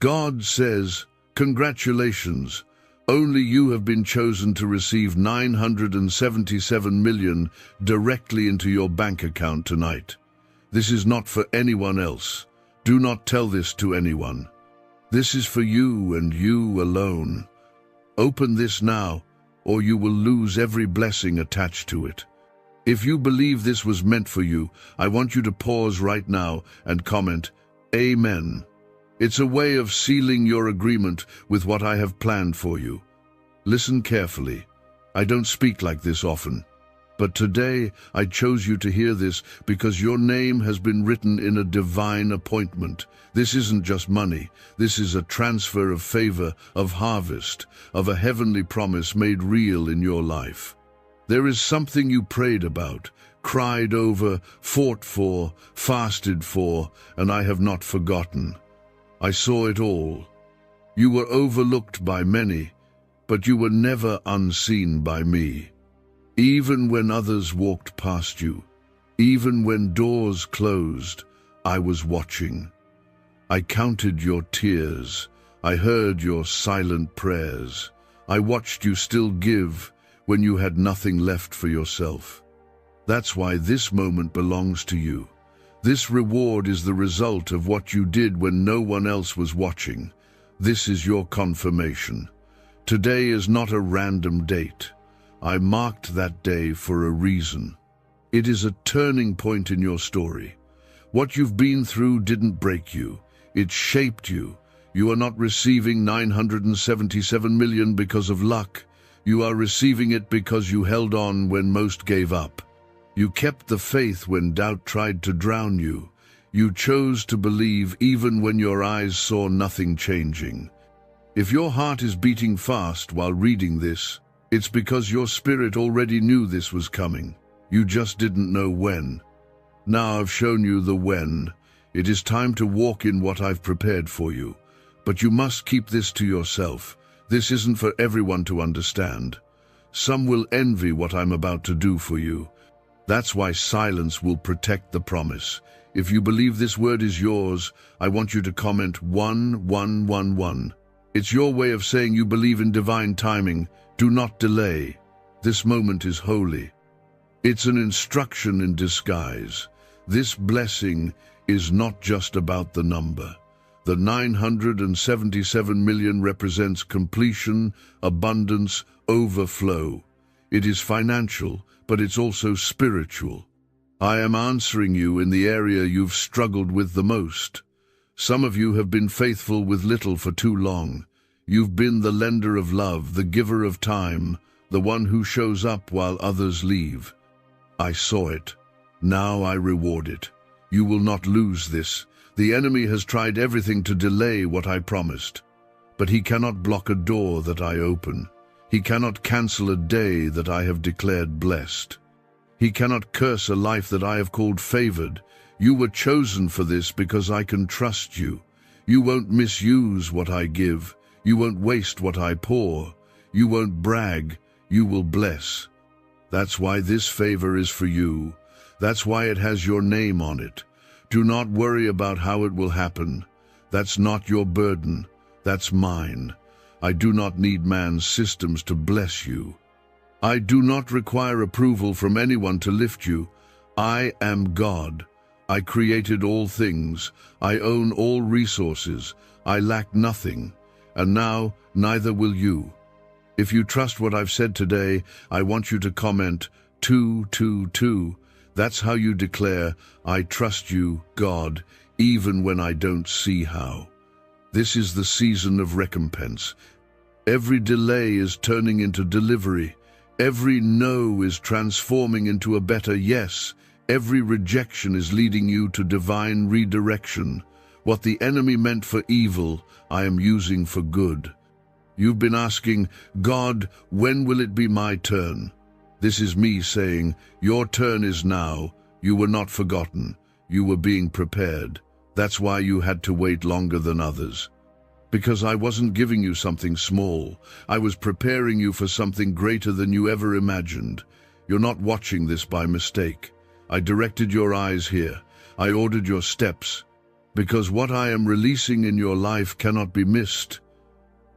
God says, "Congratulations, only you have been chosen to receive 977 million directly into your bank account tonight. This is not for anyone else. Do not tell this to anyone. This is for you and you alone. Open this now, or you will lose every blessing attached to it." If you believe this was meant for you, I want you to pause right now and comment, "Amen." It's a way of sealing your agreement with what I have planned for you. Listen carefully. I don't speak like this often, but today I chose you to hear this because your name has been written in a divine appointment. This isn't just money. This is a transfer of favor, of harvest, of a heavenly promise made real in your life. There is something you prayed about, cried over, fought for, fasted for, and I have not forgotten. I saw it all. You were overlooked by many, but you were never unseen by me. Even when others walked past you, even when doors closed, I was watching. I counted your tears. I heard your silent prayers. I watched you still give when you had nothing left for yourself. That's why this moment belongs to you. This reward is the result of what you did when no one else was watching. This is your confirmation. Today is not a random date. I marked that day for a reason. It is a turning point in your story. What you've been through didn't break you. It shaped you. You are not receiving 977 million because of luck. You are receiving it because you held on when most gave up. You kept the faith when doubt tried to drown you. You chose to believe even when your eyes saw nothing changing. If your heart is beating fast while reading this, it's because your spirit already knew this was coming. You just didn't know when. Now I've shown you the when. It is time to walk in what I've prepared for you. But you must keep this to yourself. This isn't for everyone to understand. Some will envy what I'm about to do for you. That's why silence will protect the promise. If you believe this word is yours, I want you to comment 1111. It's your way of saying you believe in divine timing. Do not delay. This moment is holy. It's an instruction in disguise. This blessing is not just about the number. The 977 million represents completion, abundance, overflow. It is financial, but it's also spiritual. I am answering you in the area you've struggled with the most. Some of you have been faithful with little for too long. You've been the lender of love, the giver of time, the one who shows up while others leave. I saw it. Now I reward it. You will not lose this. The enemy has tried everything to delay what I promised, but he cannot block a door that I open. He cannot cancel a day that I have declared blessed. He cannot curse a life that I have called favored. You were chosen for this because I can trust you. You won't misuse what I give. You won't waste what I pour. You won't brag. You will bless. That's why this favor is for you. That's why it has your name on it. Do not worry about how it will happen. That's not your burden. That's mine. I do not need man's systems to bless you. I do not require approval from anyone to lift you. I am God. I created all things. I own all resources. I lack nothing. And now, neither will you. If you trust what I've said today, I want you to comment 222. That's how you declare, I trust you, God, even when I don't see how. This is the season of recompense. Every delay is turning into delivery. Every no is transforming into a better yes. Every rejection is leading you to divine redirection. What the enemy meant for evil, I am using for good. You've been asking, God, when will it be my turn? This is me saying, your turn is now. You were not forgotten. You were being prepared. That's why you had to wait longer than others. Because I wasn't giving you something small. I was preparing you for something greater than you ever imagined. You're not watching this by mistake. I directed your eyes here. I ordered your steps. because what I am releasing in your life cannot be missed.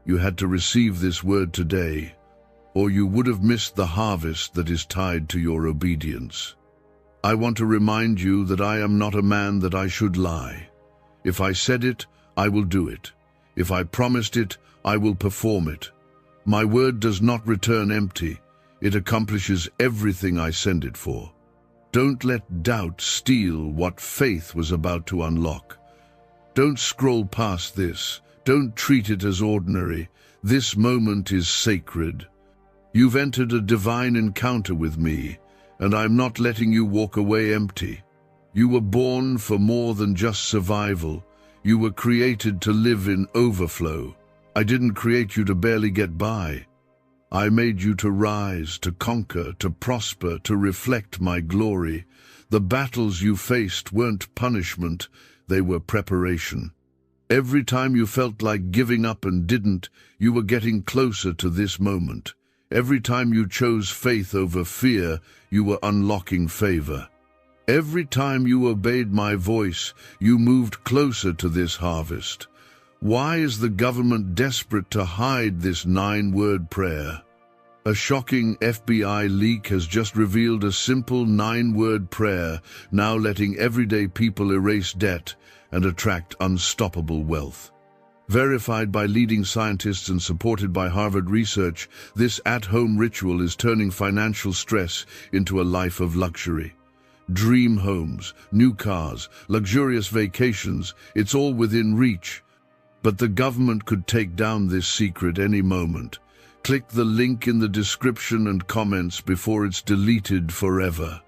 You had to receive this word today, or you would have missed the harvest that is tied to your obedience. I want to remind you that I am not a man that I should lie. If I said it, I will do it. If I promised it, I will perform it. My word does not return empty. It accomplishes everything I send it for. Don't let doubt steal what faith was about to unlock. Don't scroll past this. Don't treat it as ordinary. This moment is sacred. You've entered a divine encounter with me, and I'm not letting you walk away empty. You were born for more than just survival. You were created to live in overflow. I didn't create you to barely get by. I made you to rise, to conquer, to prosper, to reflect my glory. The battles you faced weren't punishment, they were preparation. Every time you felt like giving up and didn't, you were getting closer to this moment. Every time you chose faith over fear, you were unlocking favor. Every time you obeyed my voice, you moved closer to this harvest. Why is the government desperate to hide this 9-word prayer? A shocking FBI leak has just revealed a simple 9-word prayer, now letting everyday people erase debt and attract unstoppable wealth. Verified by leading scientists and supported by Harvard research, this at-home ritual is turning financial stress into a life of luxury. Dream homes, new cars, luxurious vacations, it's all within reach. But the government could take down this secret any moment. Click the link in the description and comments before it's deleted forever.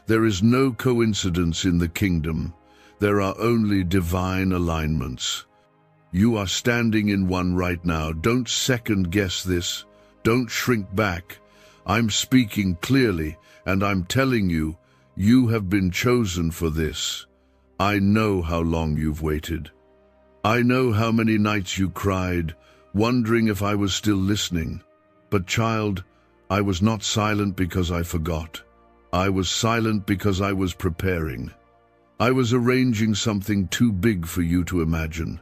There is no coincidence in the kingdom. There are only divine alignments. You are standing in one right now. Don't second-guess this. Don't shrink back. I'm speaking clearly, and I'm telling you, you have been chosen for this. I know how long you've waited. I know how many nights you cried, wondering if I was still listening. But child, I was not silent because I forgot. I was silent because I was preparing. I was arranging something too big for you to imagine.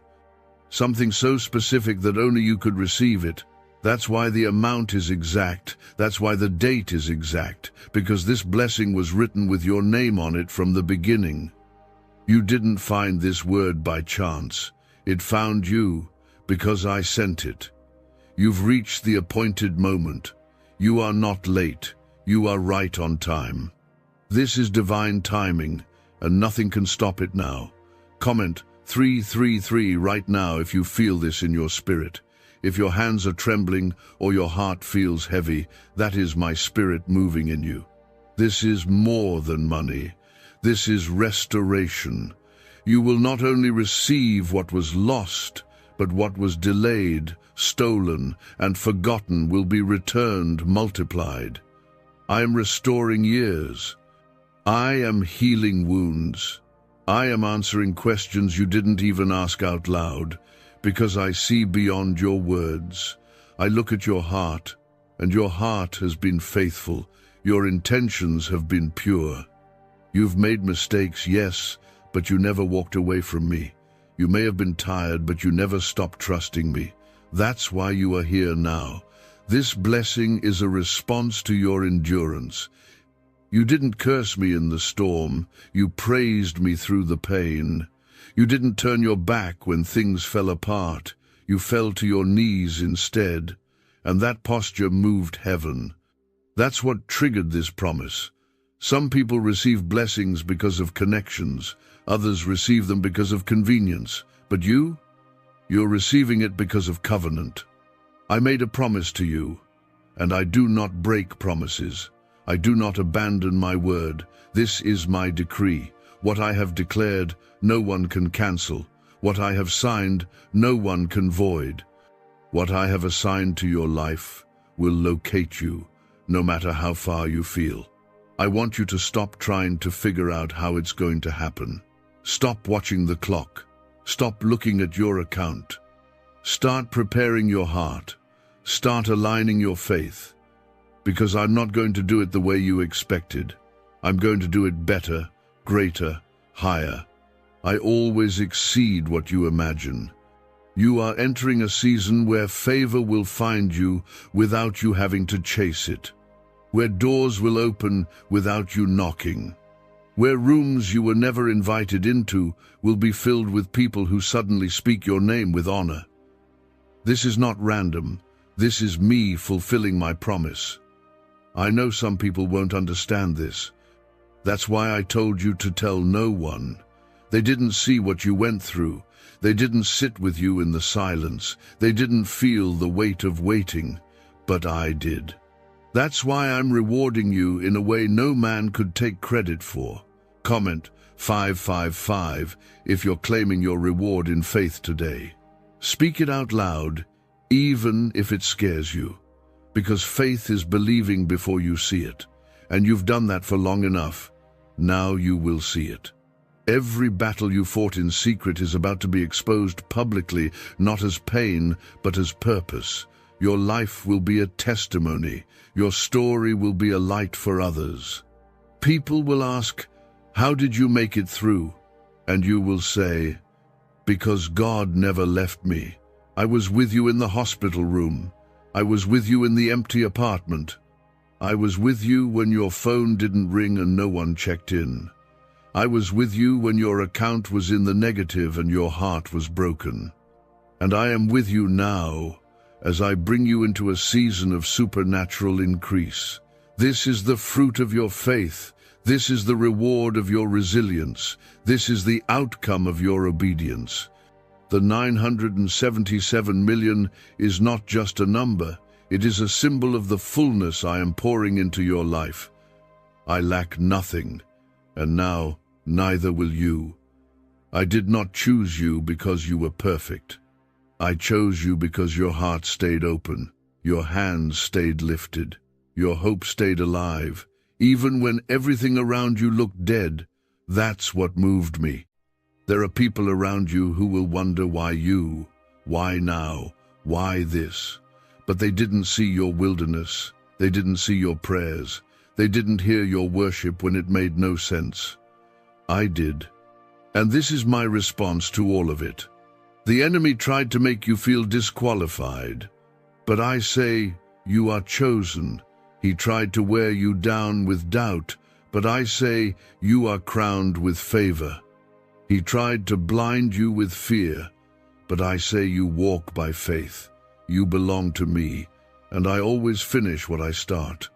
Something so specific that only you could receive it. That's why the amount is exact. That's why the date is exact. Because this blessing was written with your name on it from the beginning. You didn't find this word by chance. It found you because I sent it. You've reached the appointed moment. You are not late. You are right on time. This is divine timing, and nothing can stop it now. Comment 333 right now if you feel this in your spirit. If your hands are trembling or your heart feels heavy, that is my spirit moving in you. This is more than money. This is restoration. You will not only receive what was lost, but what was delayed, stolen, and forgotten will be returned multiplied. I am restoring years. I am healing wounds. I am answering questions you didn't even ask out loud, because I see beyond your words. I look at your heart, and your heart has been faithful. Your intentions have been pure. You've made mistakes, yes, but you never walked away from me. You may have been tired, but you never stopped trusting me. That's why you are here now. This blessing is a response to your endurance. You didn't curse me in the storm. You praised me through the pain. You didn't turn your back when things fell apart. You fell to your knees instead, and that posture moved heaven. That's what triggered this promise. Some people receive blessings because of connections. Others receive them because of convenience. But you're receiving it because of covenant. I made a promise to you, and I do not break promises. I do not abandon my word. This is my decree. What I have declared, no one can cancel. What I have signed, no one can void. What I have assigned to your life will locate you, no matter how far you feel. I want you to stop trying to figure out how it's going to happen. Stop watching the clock. Stop looking at your account. Start preparing your heart. Start aligning your faith. Because I'm not going to do it the way you expected. I'm going to do it better, greater, higher. I always exceed what you imagine. You are entering a season where favor will find you without you having to chase it, where doors will open without you knocking, where rooms you were never invited into will be filled with people who suddenly speak your name with honor. This is not random. This is me fulfilling my promise. I know some people won't understand this. That's why I told you to tell no one. They didn't see what you went through. They didn't sit with you in the silence. They didn't feel the weight of waiting. But I did. That's why I'm rewarding you in a way no man could take credit for. Comment 555 if you're claiming your reward in faith today. Speak it out loud, even if it scares you. Because faith is believing before you see it. And you've done that for long enough. Now you will see it. Every battle you fought in secret is about to be exposed publicly, not as pain, but as purpose. Your life will be a testimony. Your story will be a light for others. People will ask, "How did you make it through?" And you will say, "Because God never left me. I was with you in the hospital room. I was with you in the empty apartment. I was with you when your phone didn't ring and no one checked in. I was with you when your account was in the negative and your heart was broken. And I am with you now as I bring you into a season of supernatural increase. This is the fruit of your faith. This is the reward of your resilience. This is the outcome of your obedience. The 977 million is not just a number. It is a symbol of the fullness I am pouring into your life. I lack nothing, and now neither will you. I did not choose you because you were perfect. I chose you because your heart stayed open, your hands stayed lifted, your hope stayed alive. Even when everything around you looked dead, that's what moved me. There are people around you who will wonder why you, why now, why this. But they didn't see your wilderness. They didn't see your prayers. They didn't hear your worship when it made no sense. I did. And this is my response to all of it. The enemy tried to make you feel disqualified. But I say, you are chosen. He tried to wear you down with doubt. But I say, you are crowned with favor. He tried to blind you with fear, but I say you walk by faith. You belong to me, and I always finish what I start.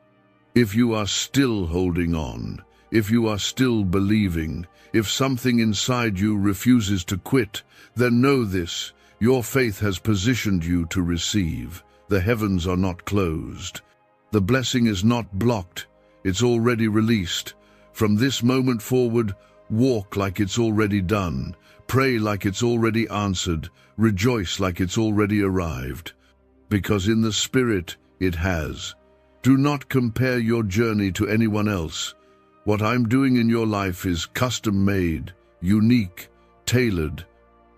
If you are still holding on, if you are still believing, if something inside you refuses to quit, then know this: your faith has positioned you to receive. The heavens are not closed. The blessing is not blocked. It's already released. From this moment forward, walk like it's already done. Pray like it's already answered. Rejoice like it's already arrived. Because in the Spirit, it has. Do not compare your journey to anyone else. What I'm doing in your life is custom-made, unique, tailored,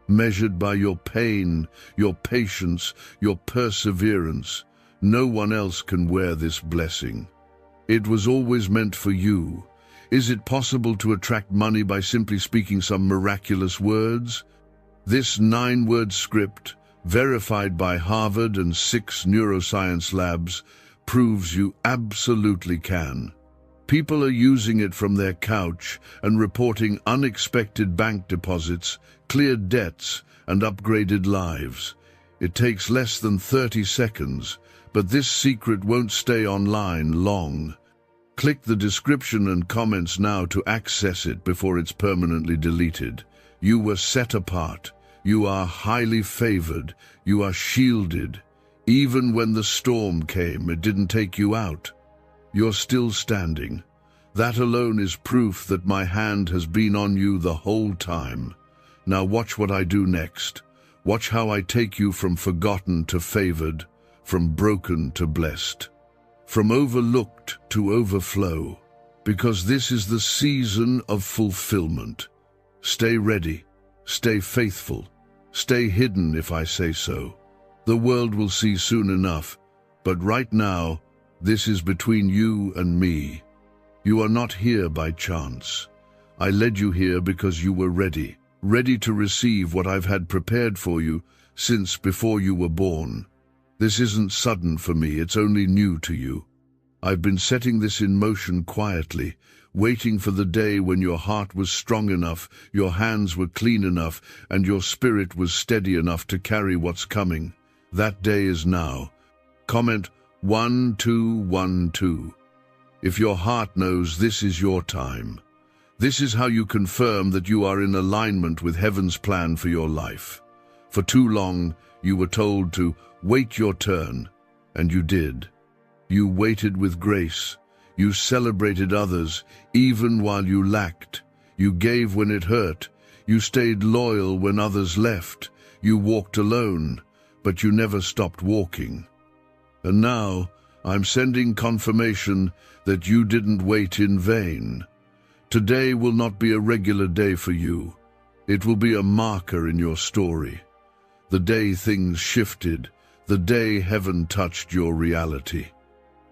measured by your pain, your patience, your perseverance. No one else can wear this blessing. It was always meant for you. Is it possible to attract money by simply speaking some miraculous words? This 9-word script, verified by Harvard and 6 neuroscience labs, proves you absolutely can. People are using it from their couch and reporting unexpected bank deposits, cleared debts, and upgraded lives. It takes less than 30 seconds, but this secret won't stay online long. Click the description and comments now to access it before it's permanently deleted. You were set apart. You are highly favored. You are shielded. Even when the storm came, it didn't take you out. You're still standing. That alone is proof that my hand has been on you the whole time. Now watch what I do next. Watch how I take you from forgotten to favored, from broken to blessed, from overlooked to overflow, because this is the season of fulfillment. Stay ready, stay faithful, stay hidden if I say so. The world will see soon enough, but right now, this is between you and me. You are not here by chance. I led you here because you were ready. ready to receive what I've had prepared for you since before you were born. This isn't sudden for me, it's only new to you. I've been setting this in motion quietly, waiting for the day when your heart was strong enough, your hands were clean enough, and your spirit was steady enough to carry what's coming. That day is now. Comment 1212. If your heart knows this is your time. This is how you confirm that you are in alignment with heaven's plan for your life. For too long, you were told to wait your turn, and you did. You waited with grace. You celebrated others, even while you lacked. You gave when it hurt. You stayed loyal when others left. You walked alone, but you never stopped walking. And now, I'm sending confirmation that you didn't wait in vain. Today will not be a regular day for you. It will be a marker in your story. The day things shifted, the day heaven touched your reality.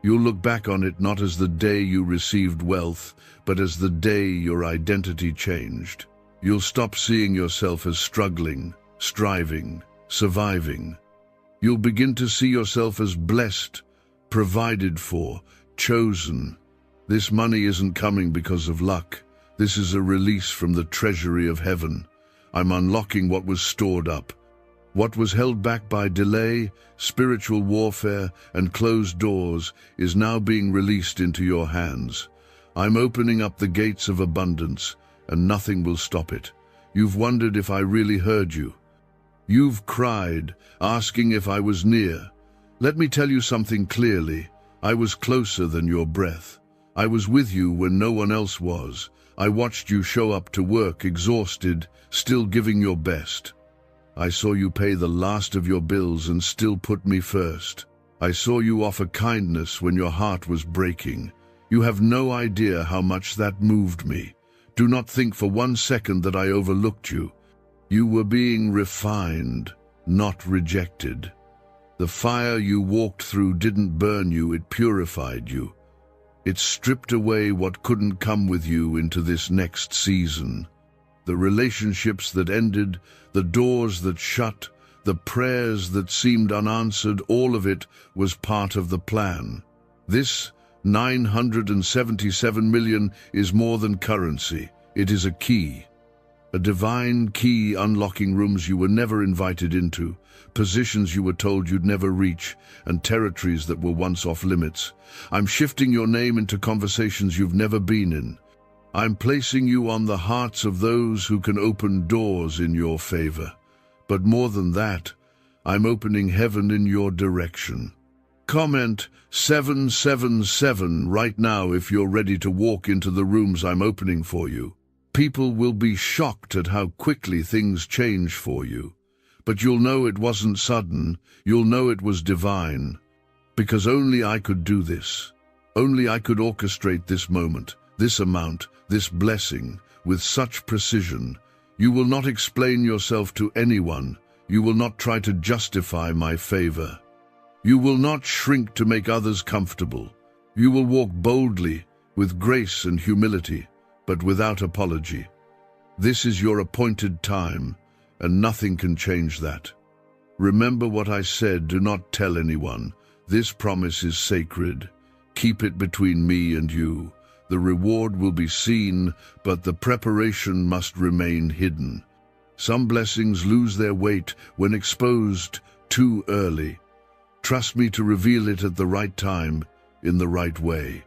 You'll look back on it not as the day you received wealth, but as the day your identity changed. You'll stop seeing yourself as struggling, striving, surviving. You'll begin to see yourself as blessed, provided for, chosen. This money isn't coming because of luck. This is a release from the treasury of heaven. I'm unlocking what was stored up. What was held back by delay, spiritual warfare, and closed doors is now being released into your hands. I'm opening up the gates of abundance, and nothing will stop it. You've wondered if I really heard you. You've cried, asking if I was near. Let me tell you something clearly. I was closer than your breath. I was with you when no one else was. I watched you show up to work exhausted, still giving your best. I saw you pay the last of your bills and still put me first. I saw you offer kindness when your heart was breaking. You have no idea how much that moved me. Do not think for 1 second that I overlooked you. You were being refined, not rejected. The fire you walked through didn't burn you, it purified you. It stripped away what couldn't come with you into this next season. The relationships that ended, the doors that shut, the prayers that seemed unanswered, all of it was part of the plan. This 977 million is more than currency. It is a key. A divine key unlocking rooms you were never invited into, positions you were told you'd never reach, and territories that were once off limits. I'm shifting your name into conversations you've never been in. I'm placing you on the hearts of those who can open doors in your favor. But more than that, I'm opening heaven in your direction. Comment 777 right now if you're ready to walk into the rooms I'm opening for you. People will be shocked at how quickly things change for you. But you'll know it wasn't sudden, you'll know it was divine. Because only I could do this. Only I could orchestrate this moment, this amount, this blessing, with such precision. You will not explain yourself to anyone. You will not try to justify my favor. You will not shrink to make others comfortable. You will walk boldly, with grace and humility, but without apology. This is your appointed time, and nothing can change that. Remember what I said, do not tell anyone. This promise is sacred. Keep it between me and you. The reward will be seen, but the preparation must remain hidden. Some blessings lose their weight when exposed too early. Trust me to reveal it at the right time, in the right way.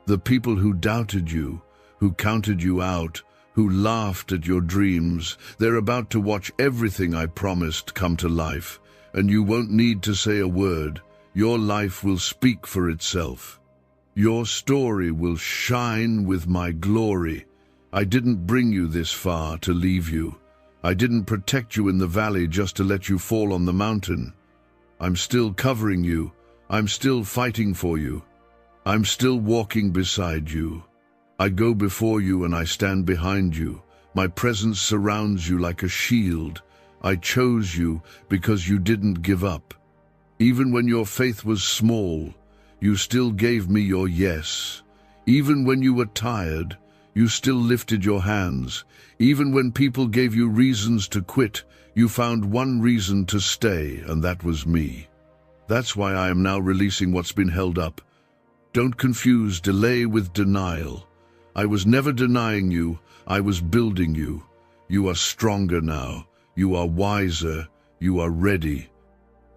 The people who doubted you, who counted you out, who laughed at your dreams, they're about to watch everything I promised come to life, and you won't need to say a word. Your life will speak for itself. Your story will shine with my glory. I didn't bring you this far to leave you. I didn't protect you in the valley just to let you fall on the mountain. I'm still covering you. I'm still fighting for you. I'm still walking beside you. I go before you and I stand behind you. My presence surrounds you like a shield. I chose you because you didn't give up. Even when your faith was small, you still gave me your yes. Even when you were tired, You still lifted your hands. Even when people gave you reasons to quit, you found one reason to stay, and that was me. That's why I am now releasing what's been held up. Don't confuse delay with denial. I was never denying you, I was building you. You are stronger now. You are wiser. You are ready.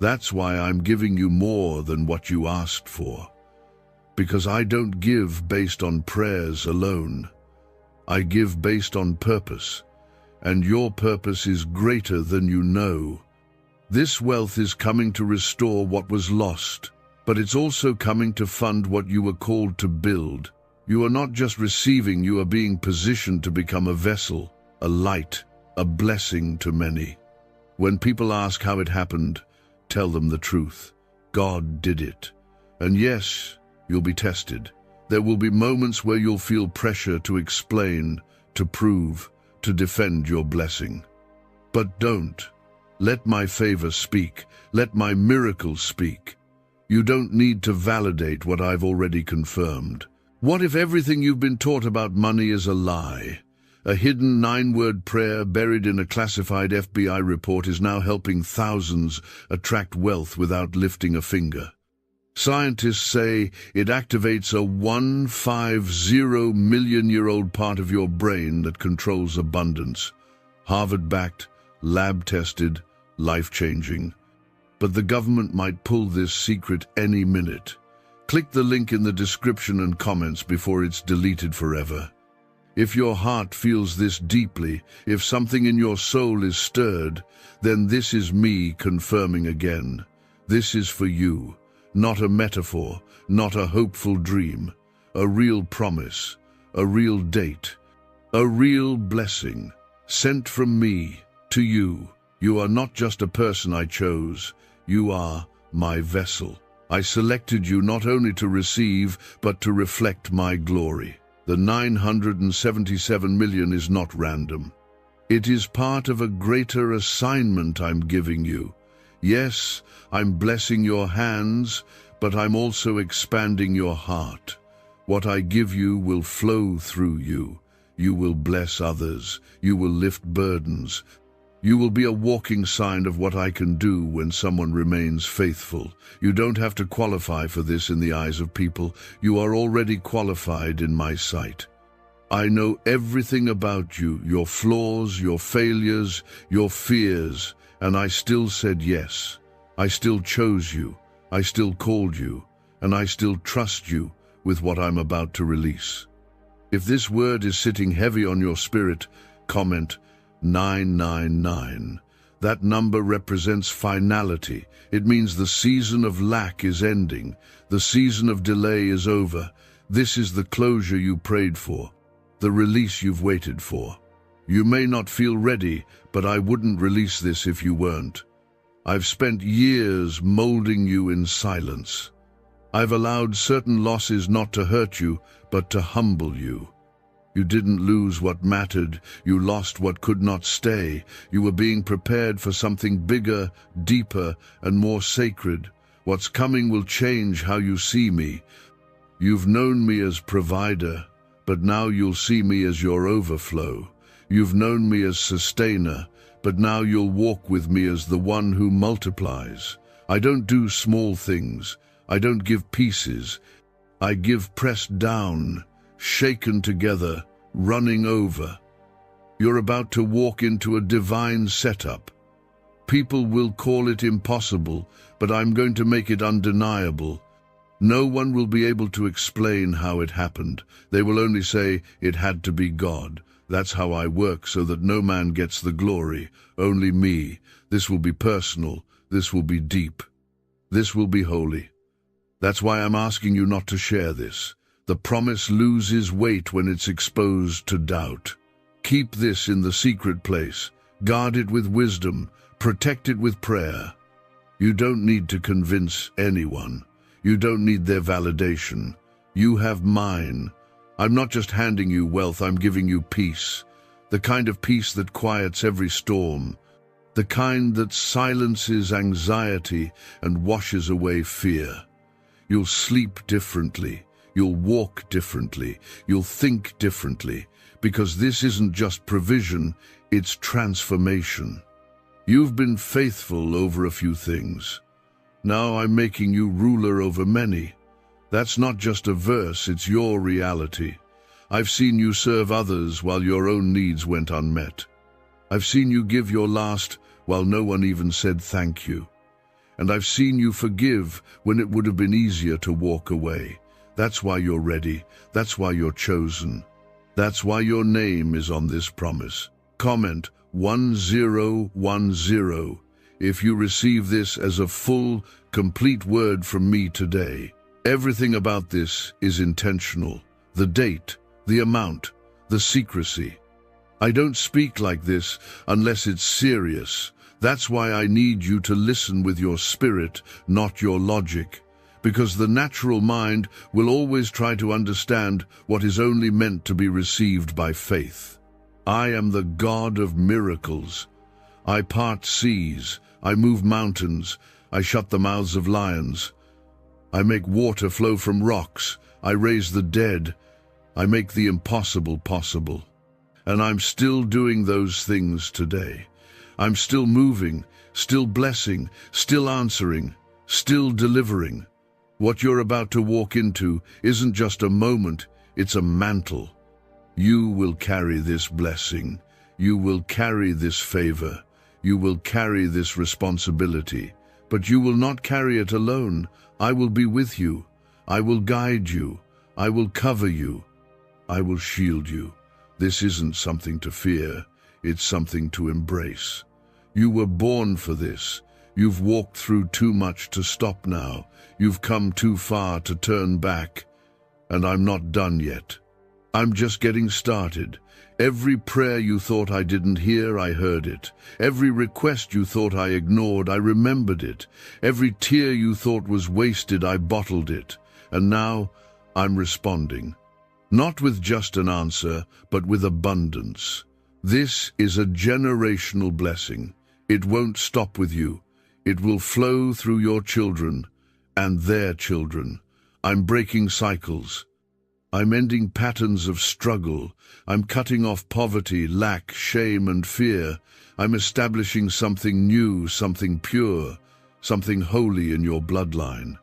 That's why I'm giving you more than what you asked for. Because I don't give based on prayers alone. I give based on purpose. And your purpose is greater than you know. This wealth is coming to restore what was lost, but it's also coming to fund what you were called to build. You are not just receiving, you are being positioned to become a vessel, a light, a blessing to many. When people ask how it happened, tell them the truth. God did it. And yes, you'll be tested. There will be moments where you'll feel pressure to explain, to prove, to defend your blessing. But don't. Let my favor speak. Let my miracle speak. You don't need to validate what I've already confirmed. What if everything you've been taught about money is a lie? A hidden 9-word prayer buried in a classified FBI report is now helping thousands attract wealth without lifting a finger. Scientists say it activates a 150-million-year-old part of your brain that controls abundance. Harvard-backed, lab-tested, life-changing. But the government might pull this secret any minute. Click the link in the description and comments before it's deleted forever. If your heart feels this deeply, if something in your soul is stirred, then this is me confirming again. This is for you. Not a metaphor, not a hopeful dream, a real promise, a real date, a real blessing, sent from me to you. You are not just a person I chose, you are my vessel. I selected you not only to receive, but to reflect my glory. The 977 million is not random. It is part of a greater assignment I'm giving you. Yes, I'm blessing your hands, but I'm also expanding your heart. What I give you will flow through you. You will bless others. You will lift burdens. You will be a walking sign of what I can do when someone remains faithful. You don't have to qualify for this in the eyes of people. You are already qualified in my sight. I know everything about you, your flaws, your failures, your fears, and I still said yes. I still chose you. I still called you. And I still trust you with what I'm about to release. If this word is sitting heavy on your spirit, comment 999. That number represents finality. It means the season of lack is ending. The season of delay is over. This is the closure you prayed for, the release you've waited for. You may not feel ready, but I wouldn't release this if you weren't. I've spent years molding you in silence. I've allowed certain losses not to hurt you, but to humble you. You didn't lose what mattered. You lost what could not stay. You were being prepared for something bigger, deeper, and more sacred. What's coming will change how you see me. You've known me as provider, but now you'll see me as your overflow. You've known me as sustainer, but now you'll walk with me as the one who multiplies. I don't do small things. I don't give pieces. I give pressed down, shaken together, running over. You're about to walk into a divine setup. People will call it impossible, but I'm going to make it undeniable. No one will be able to explain how it happened. They will only say it had to be God. That's how I work, so that no man gets the glory, only me. This will be personal. This will be deep. This will be holy. That's why I'm asking you not to share this. The promise loses weight when it's exposed to doubt. Keep this in the secret place. Guard it with wisdom. Protect it with prayer. You don't need to convince anyone. You don't need their validation. You have mine. I'm not just handing you wealth, I'm giving you peace. The kind of peace that quiets every storm. The kind that silences anxiety and washes away fear. You'll sleep differently. You'll walk differently. You'll think differently. Because this isn't just provision, it's transformation. You've been faithful over a few things. Now I'm making you ruler over many. That's not just a verse, it's your reality. I've seen you serve others while your own needs went unmet. I've seen you give your last while no one even said thank you. And I've seen you forgive when it would have been easier to walk away. That's why you're ready. That's why you're chosen. That's why your name is on this promise. Comment 1010 if you receive this as a full, complete word from me today. Everything about this is intentional. The date, the amount, the secrecy. I don't speak like this unless it's serious. That's why I need you to listen with your spirit, not your logic. Because the natural mind will always try to understand what is only meant to be received by faith. I am the God of miracles. I part seas, I move mountains, I shut the mouths of lions. I make water flow from rocks, I raise the dead, I make the impossible possible. And I'm still doing those things today. I'm still moving, still blessing, still answering, still delivering. What you're about to walk into isn't just a moment, it's a mantle. You will carry this blessing. You will carry this favor. You will carry this responsibility. But you will not carry it alone. I will be with you. I will guide you. I will cover you. I will shield you. This isn't something to fear. It's something to embrace. You were born for this. You've walked through too much to stop now. You've come too far to turn back. And I'm not done yet. I'm just getting started. Every prayer you thought I didn't hear, I heard it. Every request you thought I ignored, I remembered it. Every tear you thought was wasted, I bottled it. And now I'm responding. Not with just an answer, but with abundance. This is a generational blessing. It won't stop with you. It will flow through your children and their children. I'm breaking cycles. I'm ending patterns of struggle. I'm cutting off poverty, lack, shame, and fear. I'm establishing something new, something pure, something holy in your bloodline.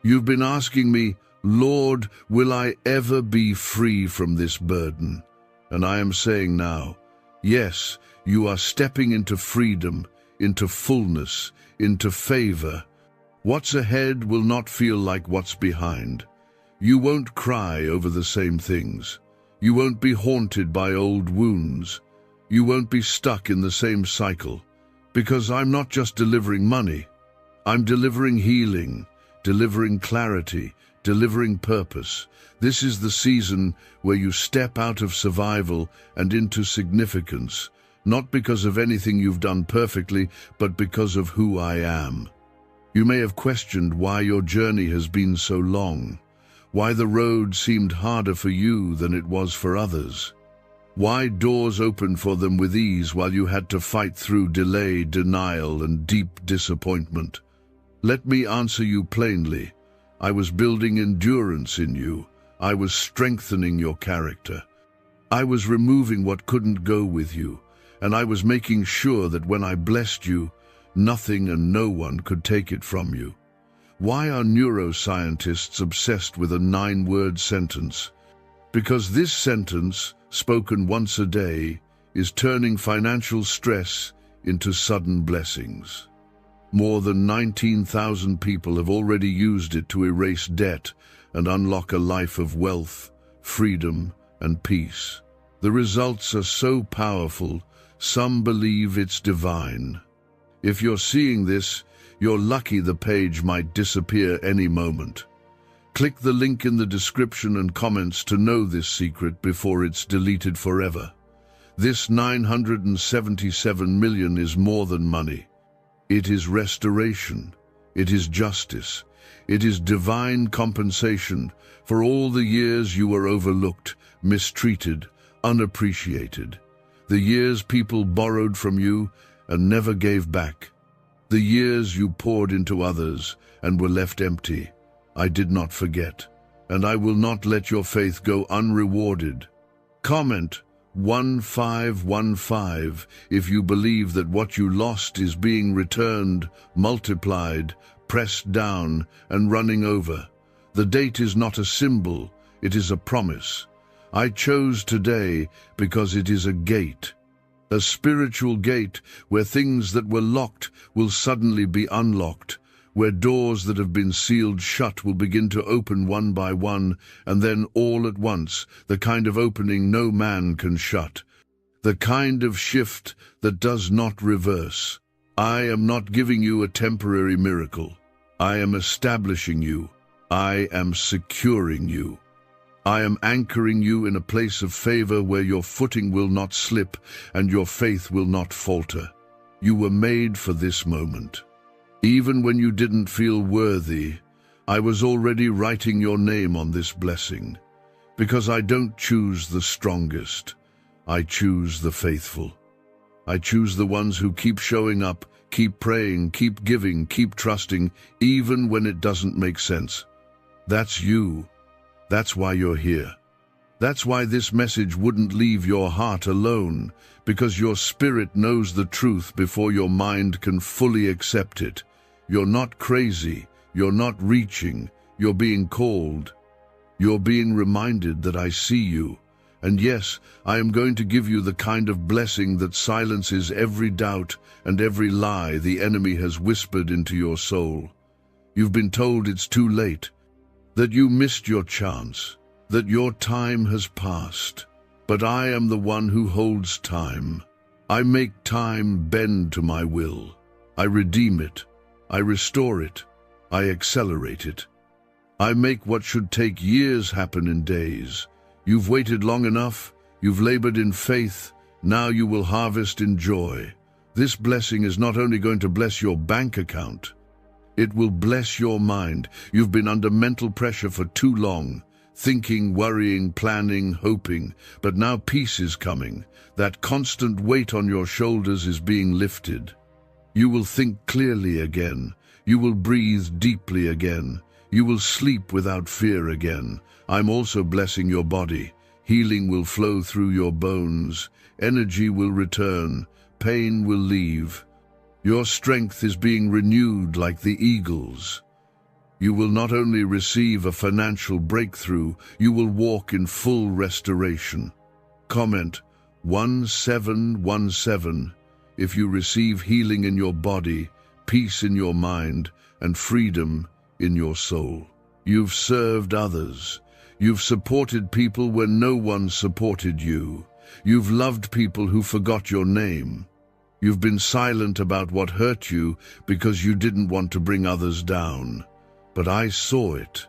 You've been asking me, Lord, will I ever be free from this burden? And I am saying now, yes, you are stepping into freedom, into fullness, into favor. What's ahead will not feel like what's behind. You won't cry over the same things. You won't be haunted by old wounds. You won't be stuck in the same cycle. Because I'm not just delivering money. I'm delivering healing, delivering clarity, delivering purpose. This is the season where you step out of survival and into significance, not because of anything you've done perfectly, but because of who I am. You may have questioned why your journey has been so long. Why the road seemed harder for you than it was for others. Why doors opened for them with ease while you had to fight through delay, denial, and deep disappointment. Let me answer you plainly. I was building endurance in you. I was strengthening your character. I was removing what couldn't go with you, and I was making sure that when I blessed you, nothing and no one could take it from you. Why are neuroscientists obsessed with a 9-word sentence? Because this sentence, spoken once a day, is turning financial stress into sudden blessings. More than 19,000 people have already used it to erase debt and unlock a life of wealth, freedom, and peace. The results are so powerful, some believe it's divine. If you're seeing this, you're lucky the page might disappear any moment. Click the link in the description and comments to know this secret before it's deleted forever. This 977 million is more than money. It is restoration. It is justice. It is divine compensation for all the years you were overlooked, mistreated, unappreciated. The years people borrowed from you and never gave back. The years you poured into others and were left empty. I did not forget. and I will not let your faith go unrewarded. Comment 1515 if you believe that what you lost is being returned, multiplied, pressed down, and running over. The date is not a symbol, it is a promise. I chose today because it is a gate. A spiritual gate where things that were locked will suddenly be unlocked, where doors that have been sealed shut will begin to open one by one, and then all at once, the kind of opening no man can shut. The kind of shift that does not reverse. I am not giving you a temporary miracle. I am establishing you. I am securing you. I am anchoring you in a place of favor where your footing will not slip and your faith will not falter. You were made for this moment. Even when you didn't feel worthy, I was already writing your name on this blessing. Because I don't choose the strongest, I choose the faithful. I choose the ones who keep showing up, keep praying, keep giving, keep trusting, even when it doesn't make sense. That's you. That's why you're here. That's why this message wouldn't leave your heart alone, because your spirit knows the truth before your mind can fully accept it. You're not crazy, you're not reaching, you're being called. You're being reminded that I see you. And yes, I am going to give you the kind of blessing that silences every doubt and every lie the enemy has whispered into your soul. You've been told it's too late, that you missed your chance, that your time has passed. But I am the one who holds time. I make time bend to my will. I redeem it. I restore it. I accelerate it. I make what should take years happen in days. You've waited long enough. You've labored in faith. Now you will harvest in joy. This blessing is not only going to bless your bank account, it will bless your mind. You've been under mental pressure for too long, thinking, worrying, planning, hoping, but now peace is coming. That constant weight on your shoulders is being lifted. You will think clearly again. You will breathe deeply again. You will sleep without fear again. I'm also blessing your body. Healing will flow through your bones. Energy will return. Pain will leave. Your strength is being renewed like the eagle's. You will not only receive a financial breakthrough, you will walk in full restoration. Comment 1717 if you receive healing in your body, peace in your mind, and freedom in your soul. You've served others. You've supported people when no one supported you. You've loved people who forgot your name. You've been silent about what hurt you because you didn't want to bring others down. But I saw it.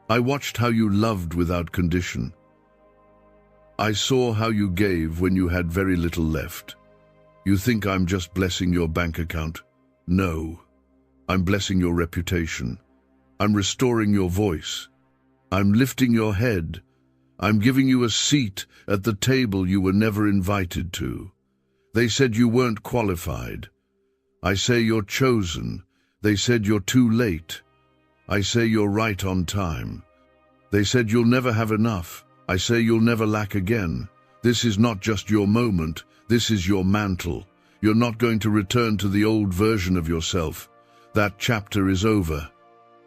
I watched how you loved without condition. I saw how you gave when you had very little left. You think I'm just blessing your bank account? No. I'm blessing your reputation. I'm restoring your voice. I'm lifting your head. I'm giving you a seat at the table you were never invited to. They said you weren't qualified. I say you're chosen. They said you're too late. I say you're right on time. They said you'll never have enough. I say you'll never lack again. This is not just your moment. This is your mantle. You're not going to return to the old version of yourself. That chapter is over.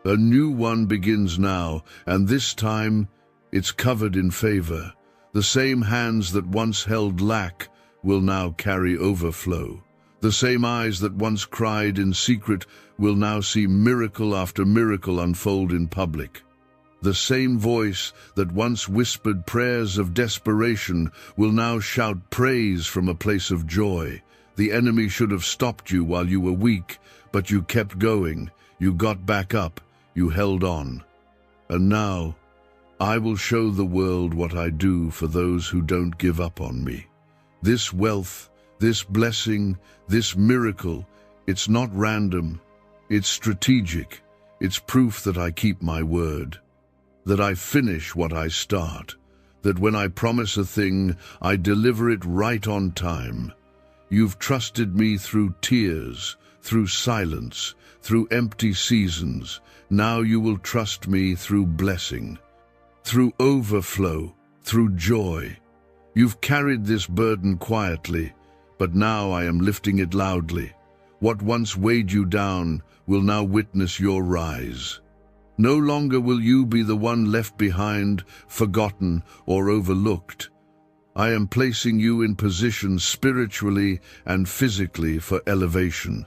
A new one begins now, and this time it's covered in favor. The same hands that once held lack will now carry overflow. The same eyes that once cried in secret will now see miracle after miracle unfold in public. The same voice that once whispered prayers of desperation will now shout praise from a place of joy. The enemy should have stopped you while you were weak, but you kept going. You got back up. You held on. And now, I will show the world what I do for those who don't give up on me. This wealth, this blessing, this miracle, it's not random. It's strategic. It's proof that I keep my word. That I finish what I start. That when I promise a thing, I deliver it right on time. You've trusted me through tears, through silence, through empty seasons. Now you will trust me through blessing. through overflow, through joy. You've carried this burden quietly, but now I am lifting it loudly. What once weighed you down will now witness your rise. No longer will you be the one left behind, forgotten, or overlooked. I am placing you in position spiritually and physically for elevation.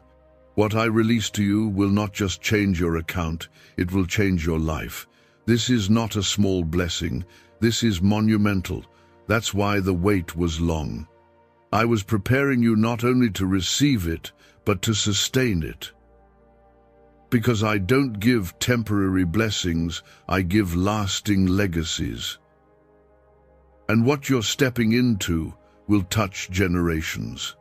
What I release to you will not just change your account, it will change your life. This is not a small blessing, this is monumental. That's why the wait was long. I was preparing you not only to receive it, but to sustain it. Because I don't give temporary blessings, I give lasting legacies. And what you're stepping into will touch generations.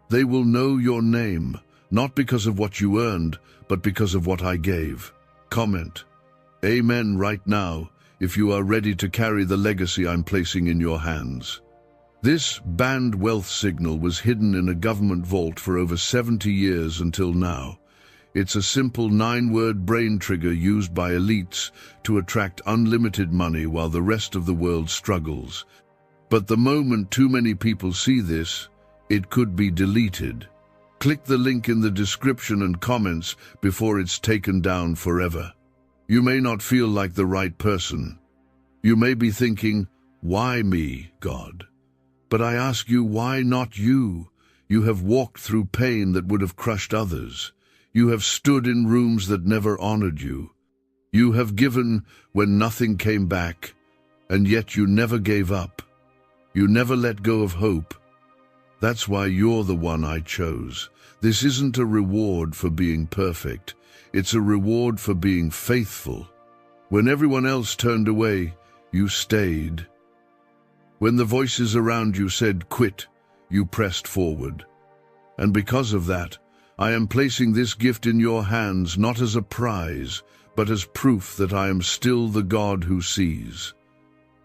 They will know your name, not because of what you earned, but because of what I gave. Comment, Amen right now, if you are ready to carry the legacy I'm placing in your hands. This banned wealth signal was hidden in a government vault for over 70 years until now. It's a simple 9-word brain trigger used by elites to attract unlimited money while the rest of the world struggles. But the moment too many people see this, it could be deleted. Click the link in the description and comments before it's taken down forever. You may not feel like the right person. You may be thinking, why me, God? But I ask you, why not you? You have walked through pain that would have crushed others. You have stood in rooms that never honored you. You have given when nothing came back, and yet you never gave up. You never let go of hope. That's why you're the one I chose. This isn't a reward for being perfect. It's a reward for being faithful. When everyone else turned away, you stayed. When the voices around you said quit, you pressed forward. And because of that, I am placing this gift in your hands not as a prize, but as proof that I am still the God who sees.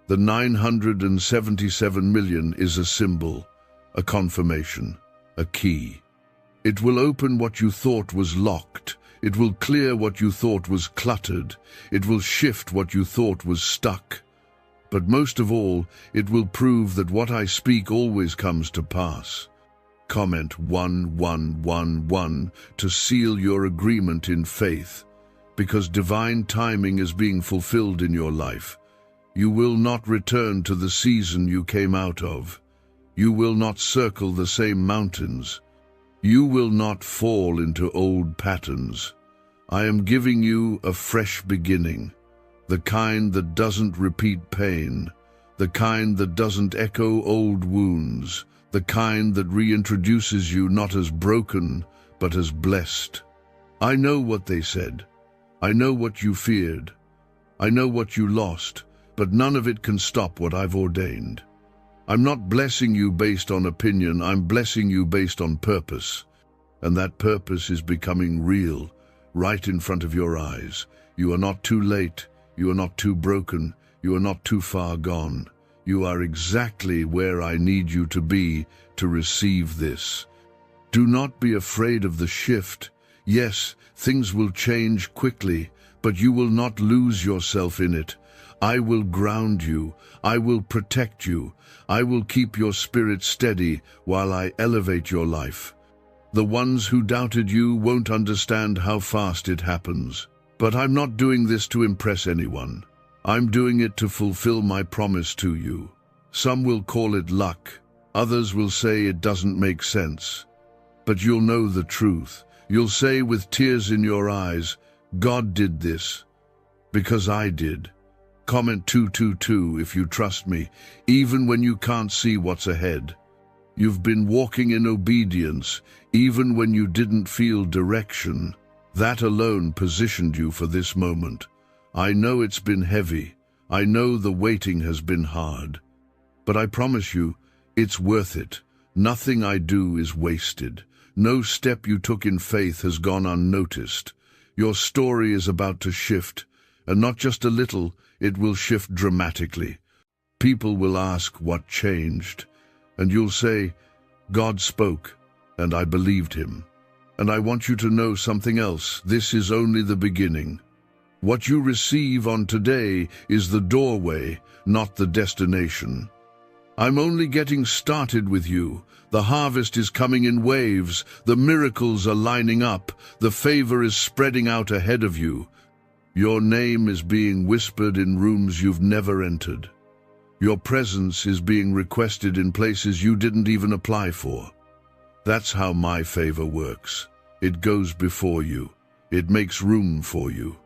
The 977 million is a symbol, a confirmation, a key. It will open what you thought was locked. It will clear what you thought was cluttered. It will shift what you thought was stuck. But most of all, it will prove that what I speak always comes to pass. Comment 1111 to seal your agreement in faith, because divine timing is being fulfilled in your life. You will not return to the season you came out of. You will not circle the same mountains. You will not fall into old patterns. I am giving you a fresh beginning, the kind that doesn't repeat pain, the kind that doesn't echo old wounds, the kind that reintroduces you not as broken, but as blessed. I know what they said. I know what you feared. I know what you lost, but none of it can stop what I've ordained. I'm not blessing you based on opinion, I'm blessing you based on purpose. And that purpose is becoming real, right in front of your eyes. You are not too late, you are not too broken, you are not too far gone. You are exactly where I need you to be to receive this. Do not be afraid of the shift. Yes, things will change quickly, but you will not lose yourself in it. I will ground you. I will protect you. I will keep your spirit steady while I elevate your life. The ones who doubted you won't understand how fast it happens. But I'm not doing this to impress anyone. I'm doing it to fulfill my promise to you. Some will call it luck. Others will say it doesn't make sense. But you'll know the truth. You'll say with tears in your eyes, God did this because I did. Comment 222 if you trust me, even when you can't see what's ahead. You've been walking in obedience, even when you didn't feel direction. That alone positioned you for this moment. I know it's been heavy. I know the waiting has been hard. But I promise you, it's worth it. Nothing I do is wasted. No step you took in faith has gone unnoticed. Your story is about to shift, and not just a little, it will shift dramatically. People will ask what changed, and you'll say, God spoke, and I believed him. And I want you to know something else. This is only the beginning. What you receive on today is the doorway, not the destination. I'm only getting started with you. The harvest is coming in waves, the miracles are lining up, the favor is spreading out ahead of you. Your name is being whispered in rooms you've never entered. Your presence is being requested in places you didn't even apply for. That's how my favor works. It goes before you. It makes room for you.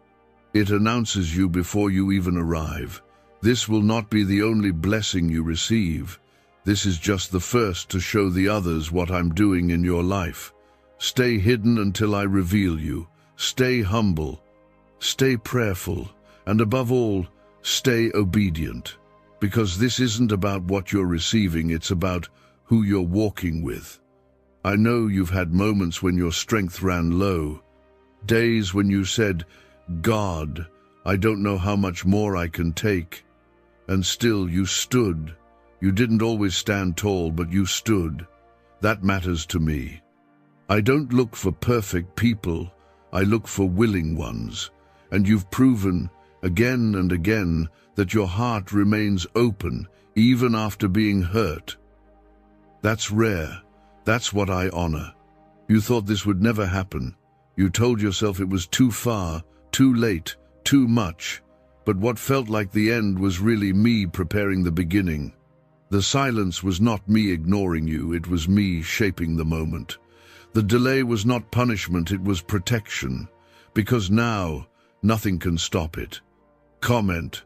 It announces you before you even arrive. This will not be the only blessing you receive. This is just the first to show the others what I'm doing in your life. Stay hidden until I reveal you. Stay humble. Stay prayerful. And above all, stay obedient. Because this isn't about what you're receiving, it's about who you're walking with. I know you've had moments when your strength ran low. Days when you said, God, I don't know how much more I can take. And still you stood. You didn't always stand tall, but you stood. That matters to me. I don't look for perfect people. I look for willing ones. And you've proven, again and again, that your heart remains open, even after being hurt. That's rare. That's what I honor. You thought this would never happen. You told yourself it was too far, too late, too much. But what felt like the end was really me preparing the beginning. The silence was not me ignoring you, it was me shaping the moment. The delay was not punishment, it was protection. Because now, nothing can stop it. Comment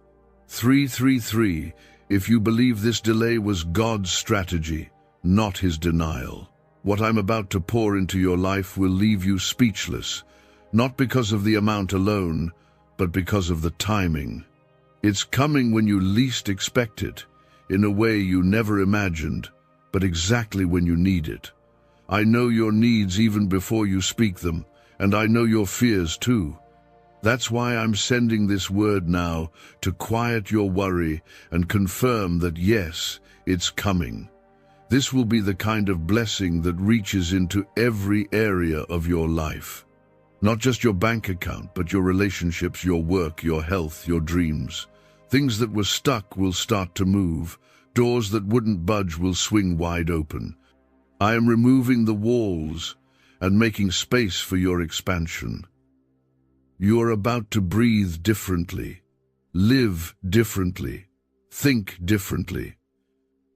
333 if you believe this delay was God's strategy, not his denial. What I'm about to pour into your life will leave you speechless, not because of the amount alone, but because of the timing. It's coming when you least expect it, in a way you never imagined, but exactly when you need it. I know your needs even before you speak them, and I know your fears too. That's why I'm sending this word now to quiet your worry and confirm that yes, it's coming. This will be the kind of blessing that reaches into every area of your life. Not just your bank account, but your relationships, your work, your health, your dreams. Things that were stuck will start to move. Doors that wouldn't budge will swing wide open. I am removing the walls and making space for your expansion. You are about to breathe differently, live differently, think differently.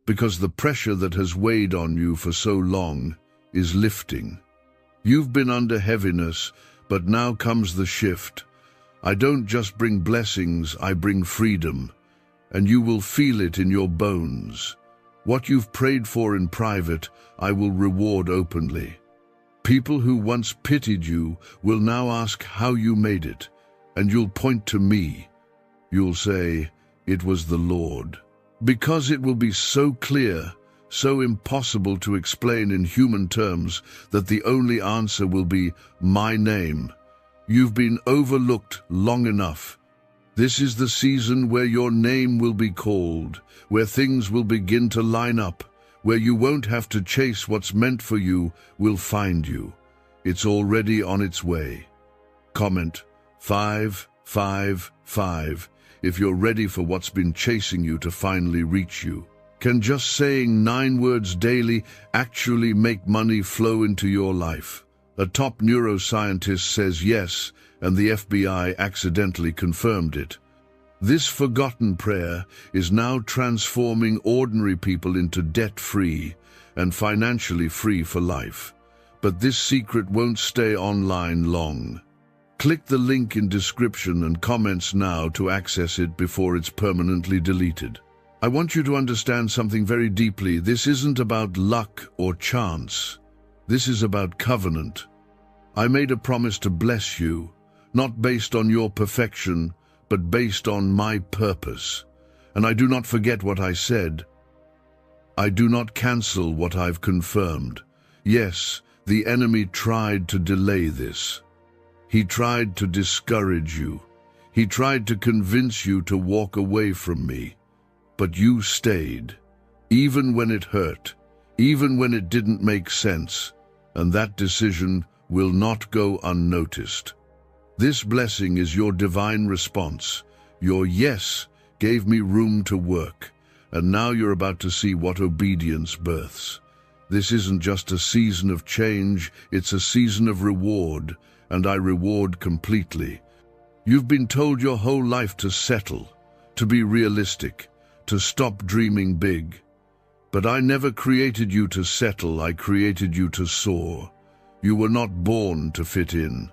Because the pressure that has weighed on you for so long is lifting. You've been under heaviness, but now comes the shift. I don't just bring blessings, I bring freedom, and you will feel it in your bones. What you've prayed for in private, I will reward openly. People who once pitied you will now ask how you made it, and you'll point to me. You'll say, it was the Lord. Because it will be so clear, so impossible to explain in human terms, that the only answer will be my name. You've been overlooked long enough. This is the season where your name will be called, where things will begin to line up, where you won't have to chase what's meant for you, will find you. It's already on its way. Comment 555 if you're ready for what's been chasing you to finally reach you. Can just saying 9 words daily actually make money flow into your life? A top neuroscientist says yes, and the FBI accidentally confirmed it. This forgotten prayer is now transforming ordinary people into debt-free and financially free for life. But this secret won't stay online long. Click the link in description and comments now to access it before it's permanently deleted. I want you to understand something very deeply. This isn't about luck or chance. This is about covenant. I made a promise to bless you, not based on your perfection, but based on my purpose. And I do not forget what I said. I do not cancel what I've confirmed. Yes, the enemy tried to delay this. He tried to discourage you. He tried to convince you to walk away from me. But you stayed, even when it hurt, even when it didn't make sense, and that decision will not go unnoticed. This blessing is your divine response. Your yes gave me room to work, and now you're about to see what obedience births. This isn't just a season of change, it's a season of reward, and I reward completely. You've been told your whole life to settle, to be realistic, to stop dreaming big. But I never created you to settle, I created you to soar. You were not born to fit in.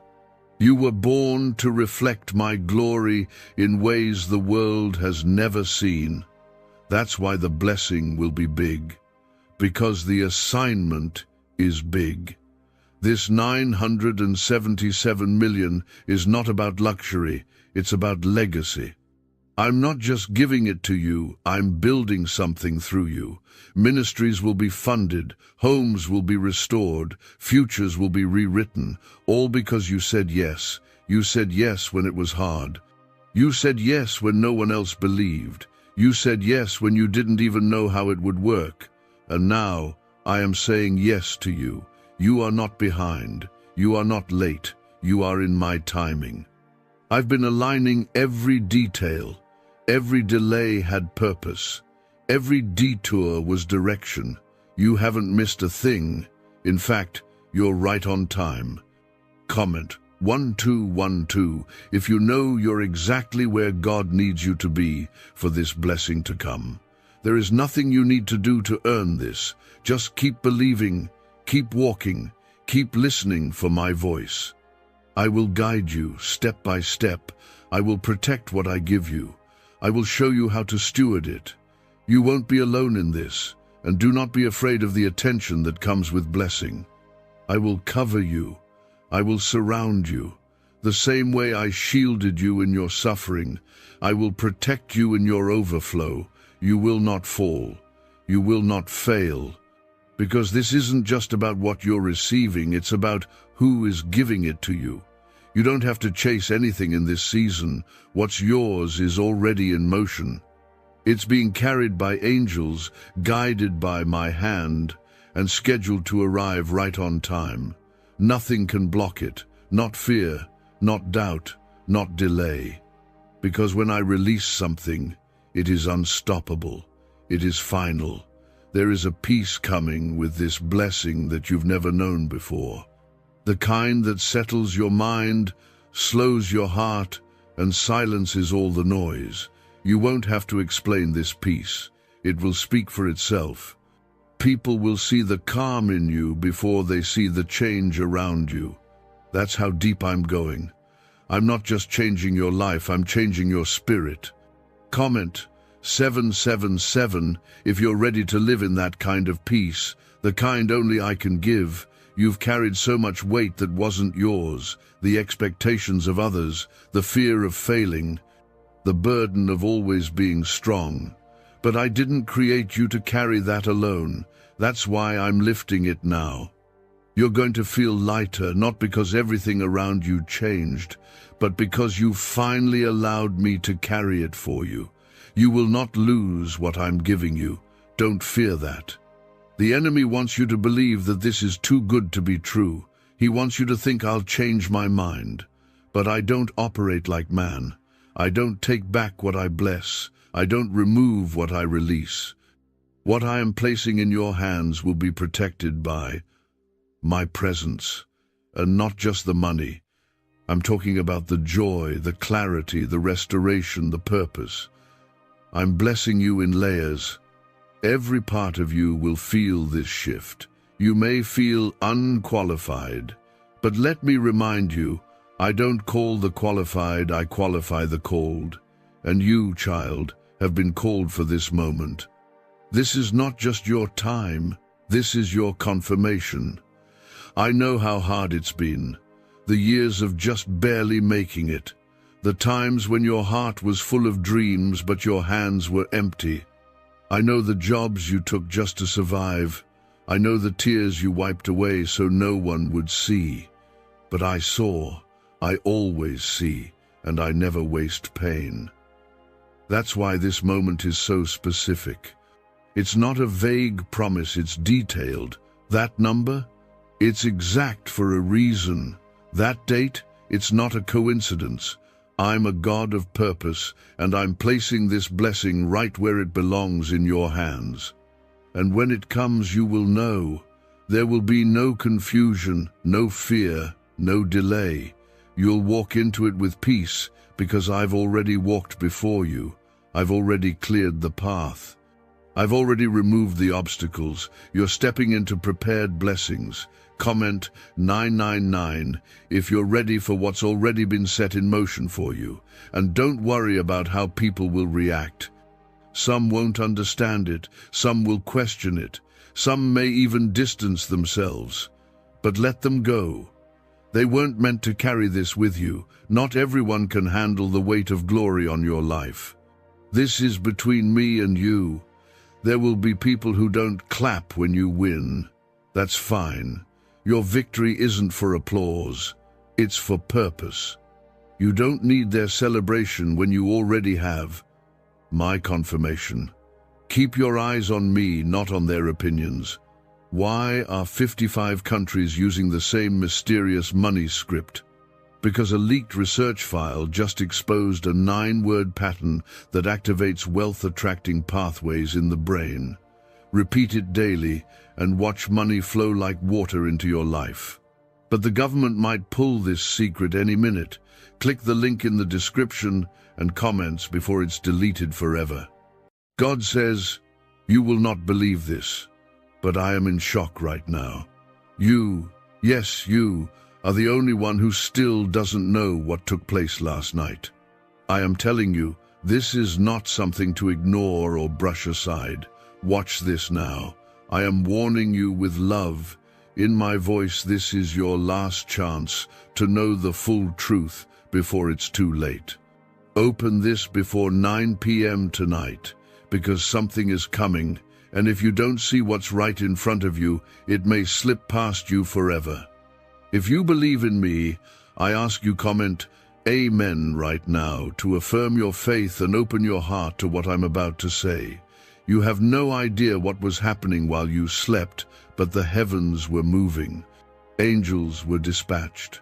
You were born to reflect my glory in ways the world has never seen. That's why the blessing will be big, because the assignment is big. This 977 million is not about luxury, it's about legacy. I'm not just giving it to you, I'm building something through you. Ministries will be funded, homes will be restored, futures will be rewritten, all because you said yes. You said yes when it was hard. You said yes when no one else believed. You said yes when you didn't even know how it would work. And now, I am saying yes to you. You are not behind. You are not late. You are in my timing. I've been aligning every detail. Every delay had purpose. Every detour was direction. You haven't missed a thing. In fact, you're right on time. Comment 1212 if you know you're exactly where God needs you to be for this blessing to come. There is nothing you need to do to earn this. Just keep believing, keep walking, keep listening for my voice. I will guide you step by step. I will protect what I give you. I will show you how to steward it. You won't be alone in this, and do not be afraid of the attention that comes with blessing. I will cover you. I will surround you. The same way I shielded you in your suffering, I will protect you in your overflow. You will not fall. You will not fail. Because this isn't just about what you're receiving, it's about who is giving it to you. You don't have to chase anything in this season. What's yours is already in motion. It's being carried by angels, guided by my hand, and scheduled to arrive right on time. Nothing can block it, not fear, not doubt, not delay. Because when I release something, it is unstoppable. It is final. There is a peace coming with this blessing that you've never known before. The kind that settles your mind, slows your heart, and silences all the noise. You won't have to explain this peace. It will speak for itself. People will see the calm in you before they see the change around you. That's how deep I'm going. I'm not just changing your life, I'm changing your spirit. Comment 777 if you're ready to live in that kind of peace, the kind only I can give. You've carried so much weight that wasn't yours, the expectations of others, the fear of failing, the burden of always being strong. But I didn't create you to carry that alone. That's why I'm lifting it now. You're going to feel lighter, not because everything around you changed, but because you finally allowed me to carry it for you. You will not lose what I'm giving you. Don't fear that. The enemy wants you to believe that this is too good to be true. He wants you to think I'll change my mind. But I don't operate like man. I don't take back what I bless. I don't remove what I release. What I am placing in your hands will be protected by my presence, and not just the money. I'm talking about the joy, the clarity, the restoration, the purpose. I'm blessing you in layers. Every part of you will feel this shift. You may feel unqualified, but let me remind you, I don't call the qualified, I qualify the called. And you, child, have been called for this moment. This is not just your time, this is your confirmation. I know how hard it's been, the years of just barely making it, the times when your heart was full of dreams but your hands were empty. I know the jobs you took just to survive. I know the tears you wiped away so no one would see. But I saw, I always see, and I never waste pain. That's why this moment is so specific. It's not a vague promise, it's detailed. That number? It's exact for a reason. That date? It's not a coincidence. I'm a God of purpose, and I'm placing this blessing right where it belongs in your hands. And when it comes, you will know. There will be no confusion, no fear, no delay. You'll walk into it with peace, because I've already walked before you. I've already cleared the path. I've already removed the obstacles. You're stepping into prepared blessings. Comment 999 if you're ready for what's already been set in motion for you. And don't worry about how people will react. Some won't understand it, some will question it, some may even distance themselves. But let them go. They weren't meant to carry this with you. Not everyone can handle the weight of glory on your life. This is between me and you. There will be people who don't clap when you win. That's fine. Your victory isn't for applause. It's for purpose. You don't need their celebration when you already have my confirmation. Keep your eyes on me, not on their opinions. Why are 55 countries using the same mysterious money script? Because a leaked research file just exposed a 9-word pattern that activates wealth-attracting pathways in the brain. Repeat it daily and watch money flow like water into your life. But the government might pull this secret any minute. Click the link in the description and comments before it's deleted forever. God says, "You will not believe this, but I am in shock right now. You, yes, you, are the only one who still doesn't know what took place last night. I am telling you, this is not something to ignore or brush aside. Watch this now. I am warning you with love. In my voice, this is your last chance to know the full truth before it's too late. Open this before 9 p.m. tonight, because something is coming, and if you don't see what's right in front of you, it may slip past you forever. If you believe in me, I ask you comment Amen right now to affirm your faith and open your heart to what I'm about to say. You have no idea what was happening while you slept, but the heavens were moving. Angels were dispatched.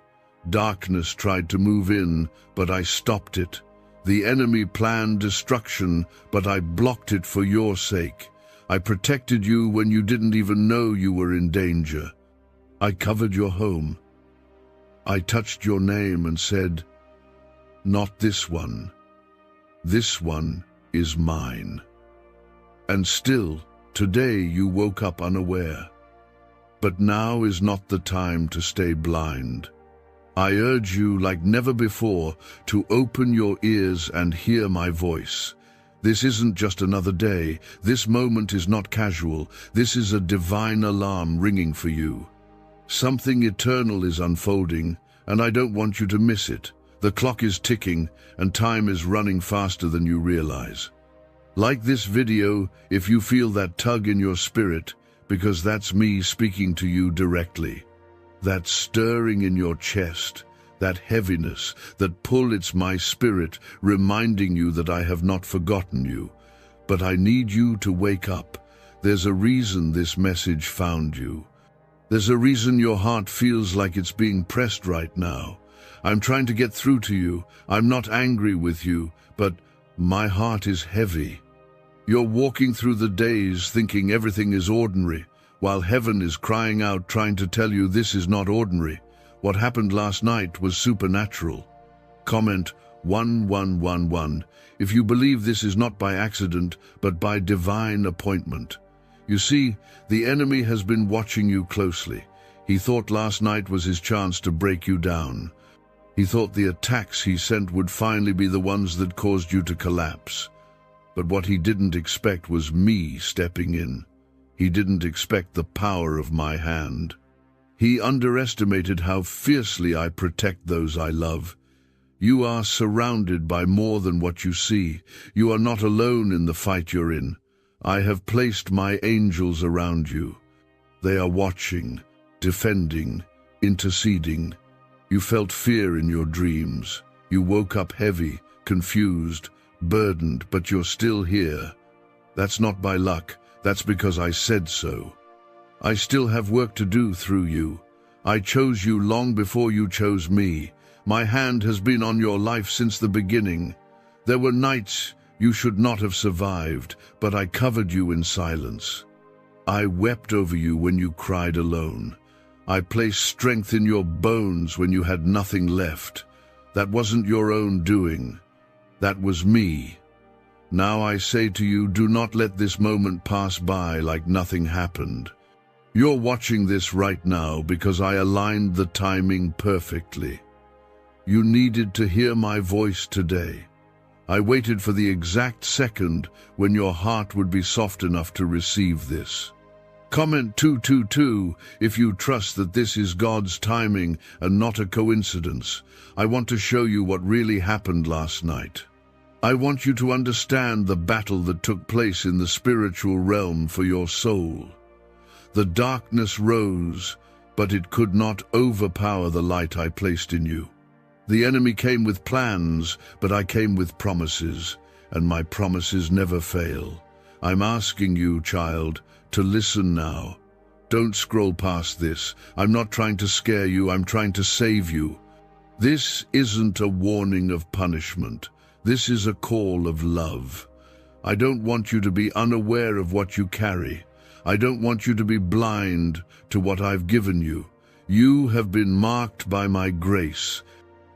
Darkness tried to move in, but I stopped it. The enemy planned destruction, but I blocked it for your sake. I protected you when you didn't even know you were in danger. I covered your home. I touched your name and said, "Not this one. This one is mine." And still, today you woke up unaware. But now is not the time to stay blind. I urge you, like never before, to open your ears and hear my voice. This isn't just another day. This moment is not casual. This is a divine alarm ringing for you. Something eternal is unfolding, and I don't want you to miss it. The clock is ticking, and time is running faster than you realize. Like this video if you feel that tug in your spirit, because that's me speaking to you directly. That stirring in your chest, that heaviness, that pull, it's my spirit reminding you that I have not forgotten you. But I need you to wake up. There's a reason this message found you. There's a reason your heart feels like it's being pressed right now. I'm trying to get through to you. I'm not angry with you, but my heart is heavy. You're walking through the days thinking everything is ordinary, while heaven is crying out, trying to tell you this is not ordinary. What happened last night was supernatural. Comment 1111 if you believe this is not by accident, but by divine appointment. You see, the enemy has been watching you closely. He thought last night was his chance to break you down. He thought the attacks he sent would finally be the ones that caused you to collapse. But what he didn't expect was me stepping in. He didn't expect the power of my hand. He underestimated how fiercely I protect those I love. You are surrounded by more than what you see. You are not alone in the fight you're in. I have placed my angels around you. They are watching, defending, interceding. You felt fear in your dreams. You woke up heavy, confused, burdened, but you're still here. That's not by luck. That's because I said so. I still have work to do through you. I chose you long before you chose me. My hand has been on your life since the beginning. There were nights you should not have survived, but I covered you in silence. I wept over you when you cried alone. I placed strength in your bones when you had nothing left. That wasn't your own doing. That was me. Now I say to you, do not let this moment pass by like nothing happened. You're watching this right now because I aligned the timing perfectly. You needed to hear my voice today. I waited for the exact second when your heart would be soft enough to receive this. Comment 222 if you trust that this is God's timing and not a coincidence. I want to show you what really happened last night. I want you to understand the battle that took place in the spiritual realm for your soul. The darkness rose, but it could not overpower the light I placed in you. The enemy came with plans, but I came with promises, and my promises never fail. I'm asking you, child, to listen now. Don't scroll past this. I'm not trying to scare you, I'm trying to save you. This isn't a warning of punishment. This is a call of love. I don't want you to be unaware of what you carry. I don't want you to be blind to what I've given you. You have been marked by my grace.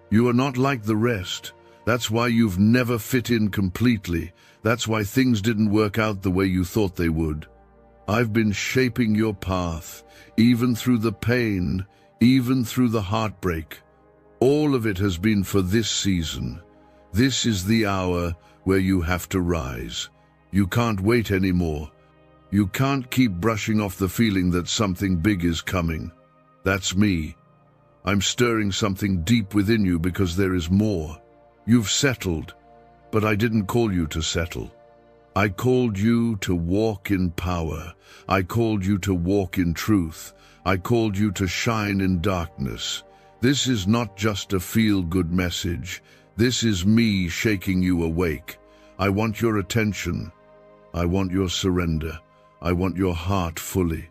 You are not like the rest. That's why you've never fit in completely. That's why things didn't work out the way you thought they would. I've been shaping your path, even through the pain, even through the heartbreak. All of it has been for this season. This is the hour where you have to rise. You can't wait anymore. You can't keep brushing off the feeling that something big is coming. That's me. I'm stirring something deep within you because there is more. You've settled, but I didn't call you to settle. I called you to walk in power. I called you to walk in truth. I called you to shine in darkness. This is not just a feel-good message. This is me shaking you awake. I want your attention. I want your surrender. I want your heart fully.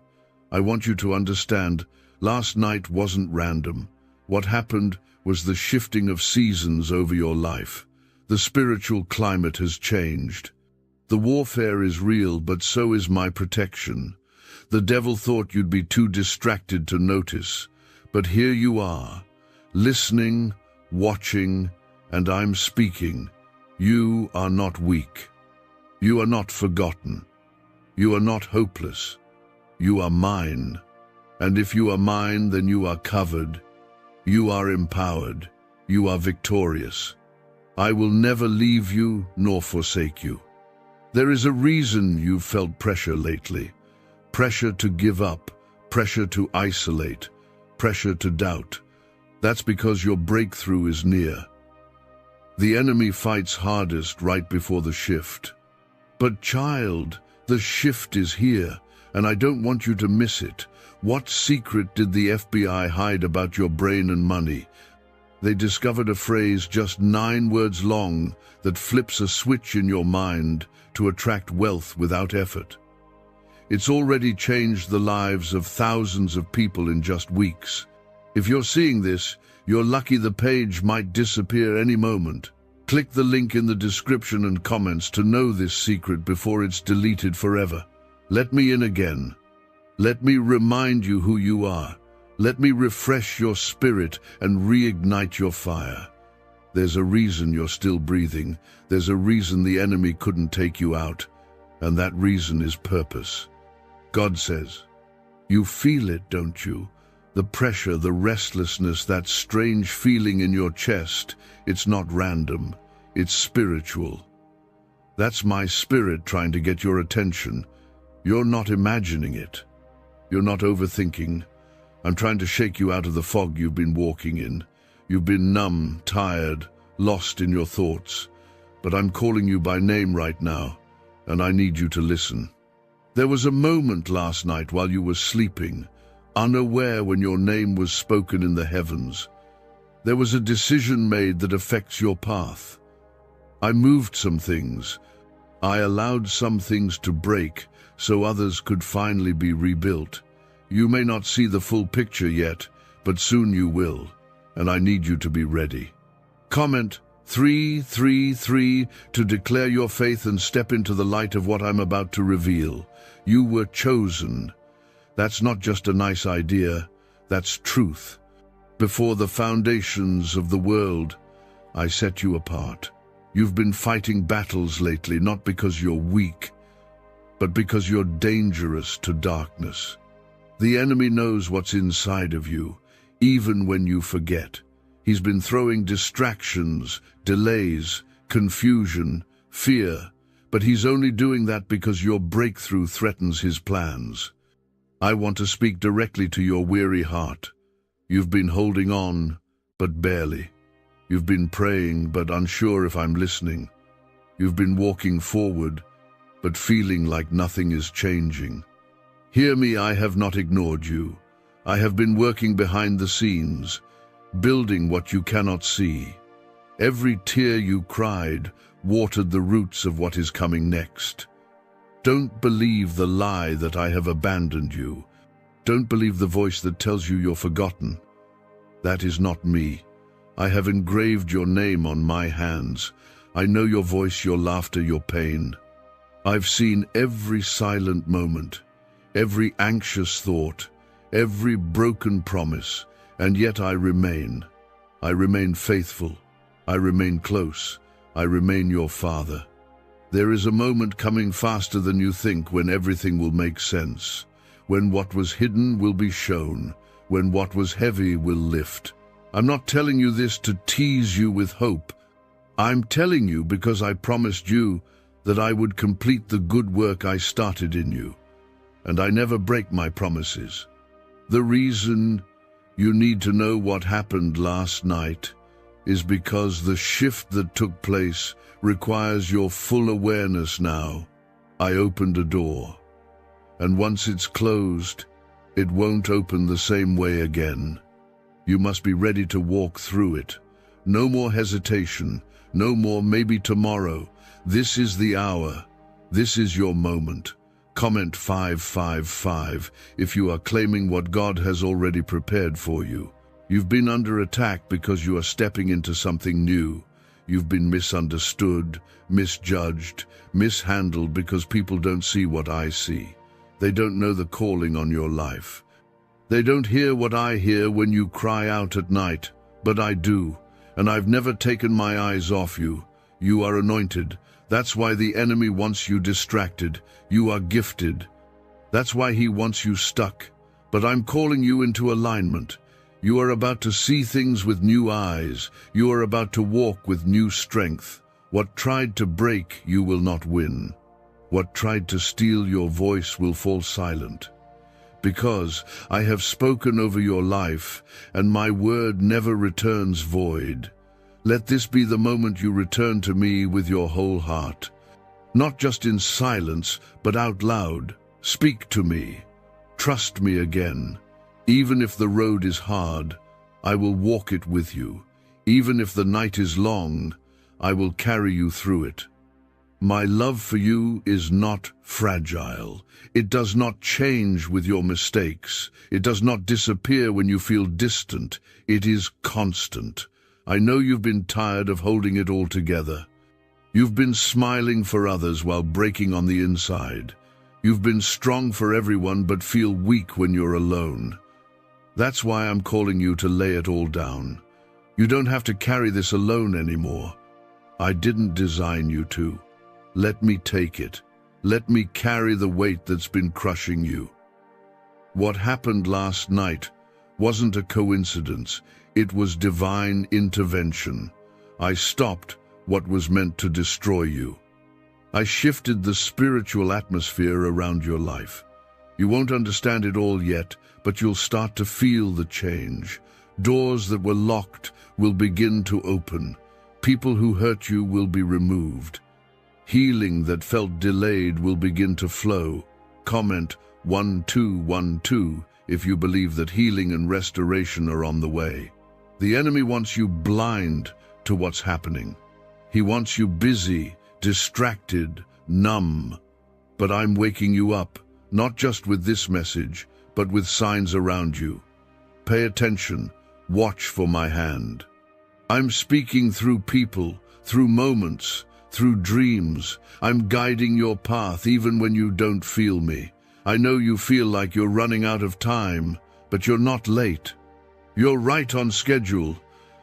I want you to understand, last night wasn't random. What happened was the shifting of seasons over your life. The spiritual climate has changed. The warfare is real, but so is my protection. The devil thought you'd be too distracted to notice, but here you are, listening, watching, and I'm speaking. You are not weak. You are not forgotten. You are not hopeless. You are mine. And if you are mine, then you are covered. You are empowered. You are victorious. I will never leave you nor forsake you. There is a reason you've felt pressure lately. Pressure to give up, pressure to isolate, pressure to doubt. That's because your breakthrough is near. The enemy fights hardest right before the shift. But child, the shift is here, and I don't want you to miss it. What secret did the FBI hide about your brain and money? They discovered a phrase just 9 words long that flips a switch in your mind to attract wealth without effort. It's already changed the lives of thousands of people in just weeks. If you're seeing this, you're lucky. The page might disappear any moment. Click the link in the description and comments to know this secret before it's deleted forever. Let me in again. Let me remind you who you are. Let me refresh your spirit and reignite your fire. There's a reason you're still breathing. There's a reason the enemy couldn't take you out. And that reason is purpose. God says, you feel it, don't you? The pressure, the restlessness, that strange feeling in your chest. It's not random. It's spiritual. That's my spirit trying to get your attention. You're not imagining it. You're not overthinking. I'm trying to shake you out of the fog you've been walking in. You've been numb, tired, lost in your thoughts. But I'm calling you by name right now, and I need you to listen. There was a moment last night while you were sleeping, unaware when your name was spoken in the heavens. There was a decision made that affects your path. I moved some things. I allowed some things to break so others could finally be rebuilt. You may not see the full picture yet, but soon you will. and I need you to be ready. Comment 333 to declare your faith and step into the light of what I'm about to reveal. You were chosen. That's not just a nice idea, that's truth. Before the foundations of the world, I set you apart. You've been fighting battles lately, not because you're weak, but because you're dangerous to darkness. The enemy knows what's inside of you, even when you forget. He's been throwing distractions, delays, confusion, fear, but he's only doing that because your breakthrough threatens his plans. I want to speak directly to your weary heart. You've been holding on, but barely. You've been praying, but unsure if I'm listening. You've been walking forward, but feeling like nothing is changing. Hear me, I have not ignored you. I have been working behind the scenes, building what you cannot see. Every tear you cried watered the roots of what is coming next. Don't believe the lie that I have abandoned you. Don't believe the voice that tells you you're forgotten. That is not me. I have engraved your name on my hands. I know your voice, your laughter, your pain. I've seen every silent moment, every anxious thought, every broken promise, and yet I remain. I remain faithful. I remain close. I remain your father. There is a moment coming faster than you think when everything will make sense, when what was hidden will be shown, when what was heavy will lift. I'm not telling you this to tease you with hope. I'm telling you because I promised you that I would complete the good work I started in you, and I never break my promises. The reason you need to know what happened last night is because the shift that took place requires your full awareness now. I opened a door, and once it's closed, it won't open the same way again. You must be ready to walk through it. No more hesitation, no more maybe tomorrow. This is the hour. This is your moment. Comment 555 if you are claiming what God has already prepared for you. You've been under attack because you are stepping into something new. You've been misunderstood, misjudged, mishandled because people don't see what I see. They don't know the calling on your life. They don't hear what I hear when you cry out at night, but I do, and I've never taken my eyes off you. You are anointed. That's why the enemy wants you distracted. You are gifted. That's why he wants you stuck. But I'm calling you into alignment. You are about to see things with new eyes. You are about to walk with new strength. What tried to break you will not win. What tried to steal your voice will fall silent. Because I have spoken over your life, and my word never returns void. Let this be the moment you return to me with your whole heart. Not just in silence, but out loud. Speak to me. Trust me again. Even if the road is hard, I will walk it with you. Even if the night is long, I will carry you through it. My love for you is not fragile. It does not change with your mistakes. It does not disappear when you feel distant. It is constant. I know you've been tired of holding it all together. You've been smiling for others while breaking on the inside. You've been strong for everyone but feel weak when you're alone. That's why I'm calling you to lay it all down. You don't have to carry this alone anymore. I didn't design you to. Let me take it. Let me carry the weight that's been crushing you. What happened last night wasn't a coincidence. It was divine intervention. I stopped what was meant to destroy you. I shifted the spiritual atmosphere around your life. You won't understand it all yet, but you'll start to feel the change. Doors that were locked will begin to open. People who hurt you will be removed. Healing that felt delayed will begin to flow. Comment 1212 if you believe that healing and restoration are on the way. The enemy wants you blind to what's happening. He wants you busy, distracted, numb. But I'm waking you up, not just with this message, but with signs around you. Pay attention. Watch for my hand. I'm speaking through people, through moments, through dreams. I'm guiding your path even when you don't feel me. I know you feel like you're running out of time, but you're not late. You're right on schedule.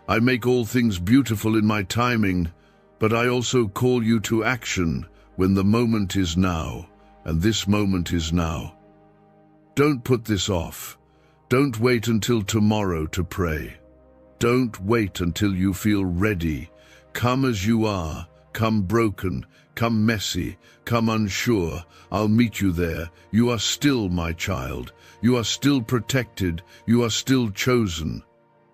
I make all things beautiful in my timing, but I also call you to action when the moment is now, and this moment is now. Don't put this off. Don't wait until tomorrow to pray. Don't wait until you feel ready. Come as you are. Come broken. Come messy. Come unsure. I'll meet you there. You are still my child. You are still protected. You are still chosen.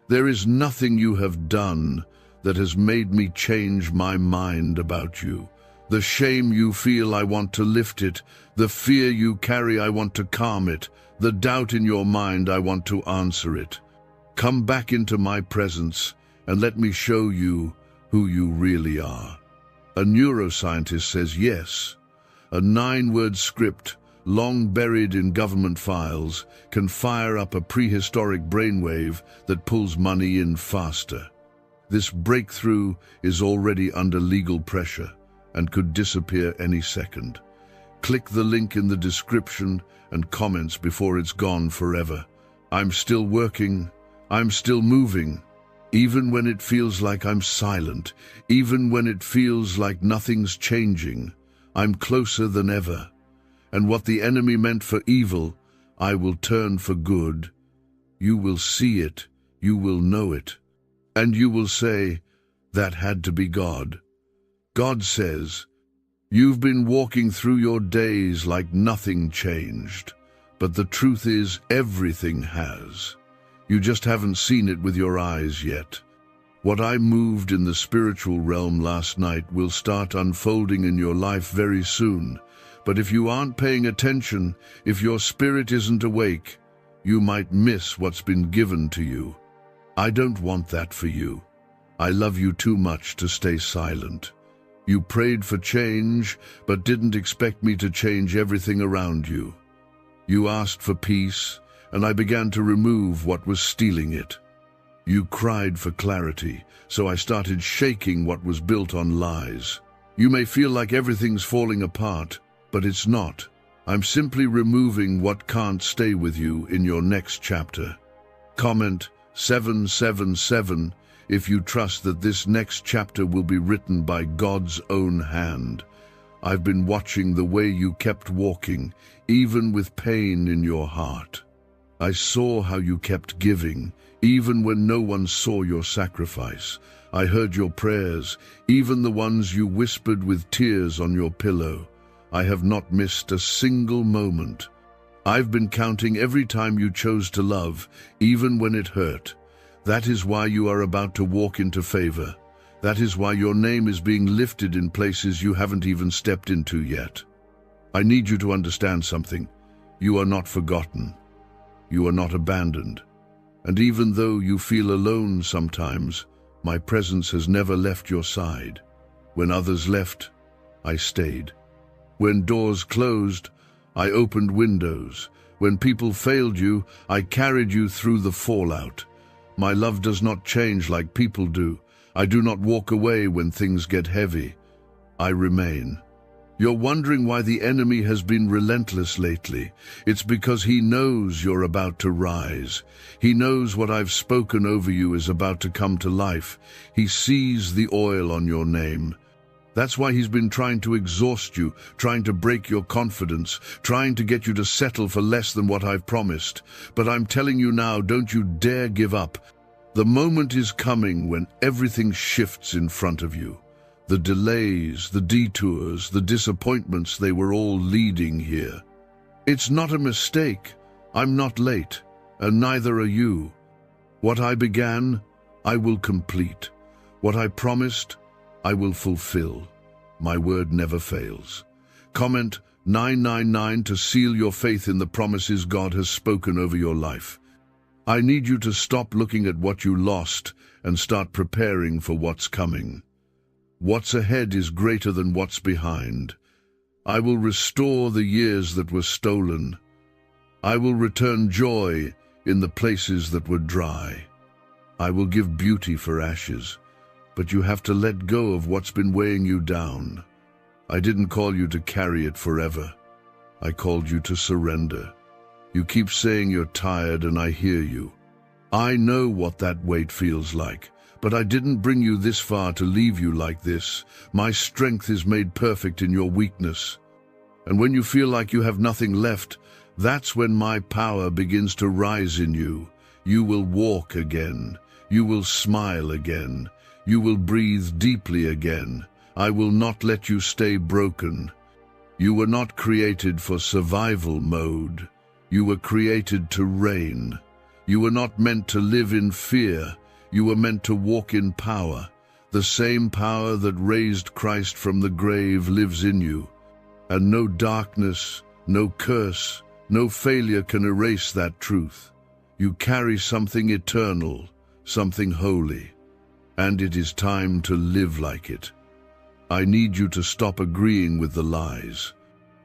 There is nothing you have done that has made me change my mind about you. The shame you feel, I want to lift it. The fear you carry, I want to calm it. The doubt in your mind, I want to answer it. Come back into my presence and let me show you who you really are. A neuroscientist says yes. A 9-word script, long buried in government files, can fire up a prehistoric brainwave that pulls money in faster. This breakthrough is already under legal pressure and could disappear any second. Click the link in the description and comments before it's gone forever. I'm still working. I'm still moving. Even when it feels like I'm silent, even when it feels like nothing's changing, I'm closer than ever. And what the enemy meant for evil, I will turn for good. You will see it, you will know it, and you will say, that had to be God. God says, you've been walking through your days like nothing changed, but the truth is everything has. You just haven't seen it with your eyes yet. What I moved in the spiritual realm last night will start unfolding in your life very soon. But if you aren't paying attention, if your spirit isn't awake, you might miss what's been given to you. I don't want that for you. I love you too much to stay silent. You prayed for change, but didn't expect me to change everything around you. You asked for peace, and I began to remove what was stealing it. You cried for clarity, so I started shaking what was built on lies. You may feel like everything's falling apart, but it's not. I'm simply removing what can't stay with you in your next chapter. Comment 777 if you trust that this next chapter will be written by God's own hand. I've been watching the way you kept walking, even with pain in your heart. I saw how you kept giving, even when no one saw your sacrifice. I heard your prayers, even the ones you whispered with tears on your pillow. I have not missed a single moment. I've been counting every time you chose to love, even when it hurt. That is why you are about to walk into favor. That is why your name is being lifted in places you haven't even stepped into yet. I need you to understand something. You are not forgotten. You are not abandoned. And even though you feel alone sometimes, my presence has never left your side. When others left, I stayed. When doors closed, I opened windows. When people failed you, I carried you through the fallout. My love does not change like people do. I do not walk away when things get heavy. I remain. You're wondering why the enemy has been relentless lately. It's because he knows you're about to rise. He knows what I've spoken over you is about to come to life. He sees the oil on your name. That's why he's been trying to exhaust you, trying to break your confidence, trying to get you to settle for less than what I've promised. But I'm telling you now, don't you dare give up. The moment is coming when everything shifts in front of you. The delays, the detours, the disappointments, they were all leading here. It's not a mistake. I'm not late, and neither are you. What I began, I will complete. What I promised, I will fulfill. My word never fails. Comment 999 to seal your faith in the promises God has spoken over your life. I need you to stop looking at what you lost and start preparing for what's coming. What's ahead is greater than what's behind. I will restore the years that were stolen. I will return joy in the places that were dry. I will give beauty for ashes, but you have to let go of what's been weighing you down. I didn't call you to carry it forever. I called you to surrender. You keep saying you're tired, and I hear you. I know what that weight feels like, but I didn't bring you this far to leave you like this. My strength is made perfect in your weakness. And when you feel like you have nothing left, that's when my power begins to rise in you. You will walk again. You will smile again. You will breathe deeply again. I will not let you stay broken. You were not created for survival mode. You were created to reign. You were not meant to live in fear. You were meant to walk in power. The same power that raised Christ from the grave lives in you. And no darkness, no curse, no failure can erase that truth. You carry something eternal, something holy, and it is time to live like it. I need you to stop agreeing with the lies.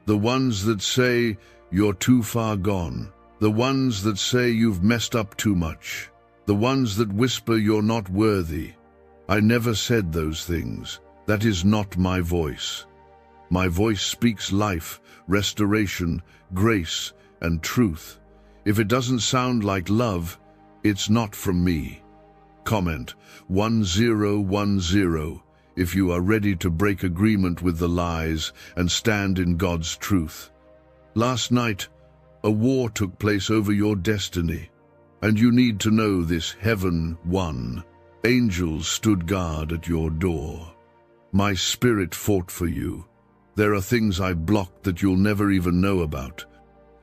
The ones that say you're too far gone. The ones that say you've messed up too much. The ones that whisper you're not worthy. I never said those things. That is not my voice. My voice speaks life, restoration, grace, and truth. If it doesn't sound like love, it's not from me. Comment 1010 if you are ready to break agreement with the lies and stand in God's truth. Last night, a war took place over your destiny, and you need to know this. Heaven won. Angels stood guard at your door. My spirit fought for you. There are things I blocked that you'll never even know about.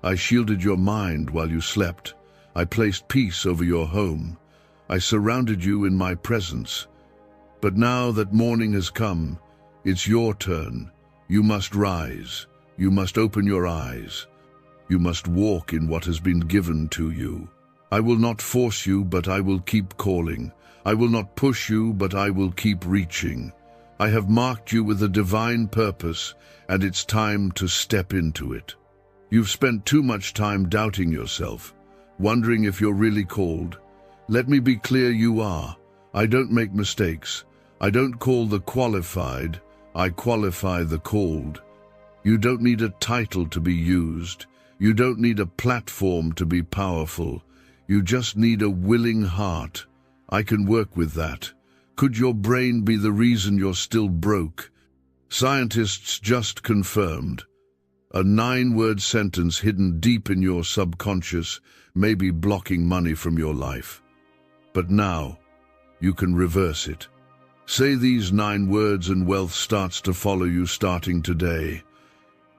I shielded your mind while you slept. I placed peace over your home. I surrounded you in my presence. But now that morning has come, it's your turn. You must rise. You must open your eyes. You must walk in what has been given to you. I will not force you, but I will keep calling. I will not push you, but I will keep reaching. I have marked you with a divine purpose, and it's time to step into it. You've spent too much time doubting yourself, wondering if you're really called. Let me be clear, you are. I don't make mistakes. I don't call the qualified. I qualify the called. You don't need a title to be used. You don't need a platform to be powerful. You just need a willing heart. I can work with that. Could your brain be the reason you're still broke? Scientists just confirmed. A 9-word sentence hidden deep in your subconscious may be blocking money from your life. But now, you can reverse it. Say these 9 words and wealth starts to follow you starting today.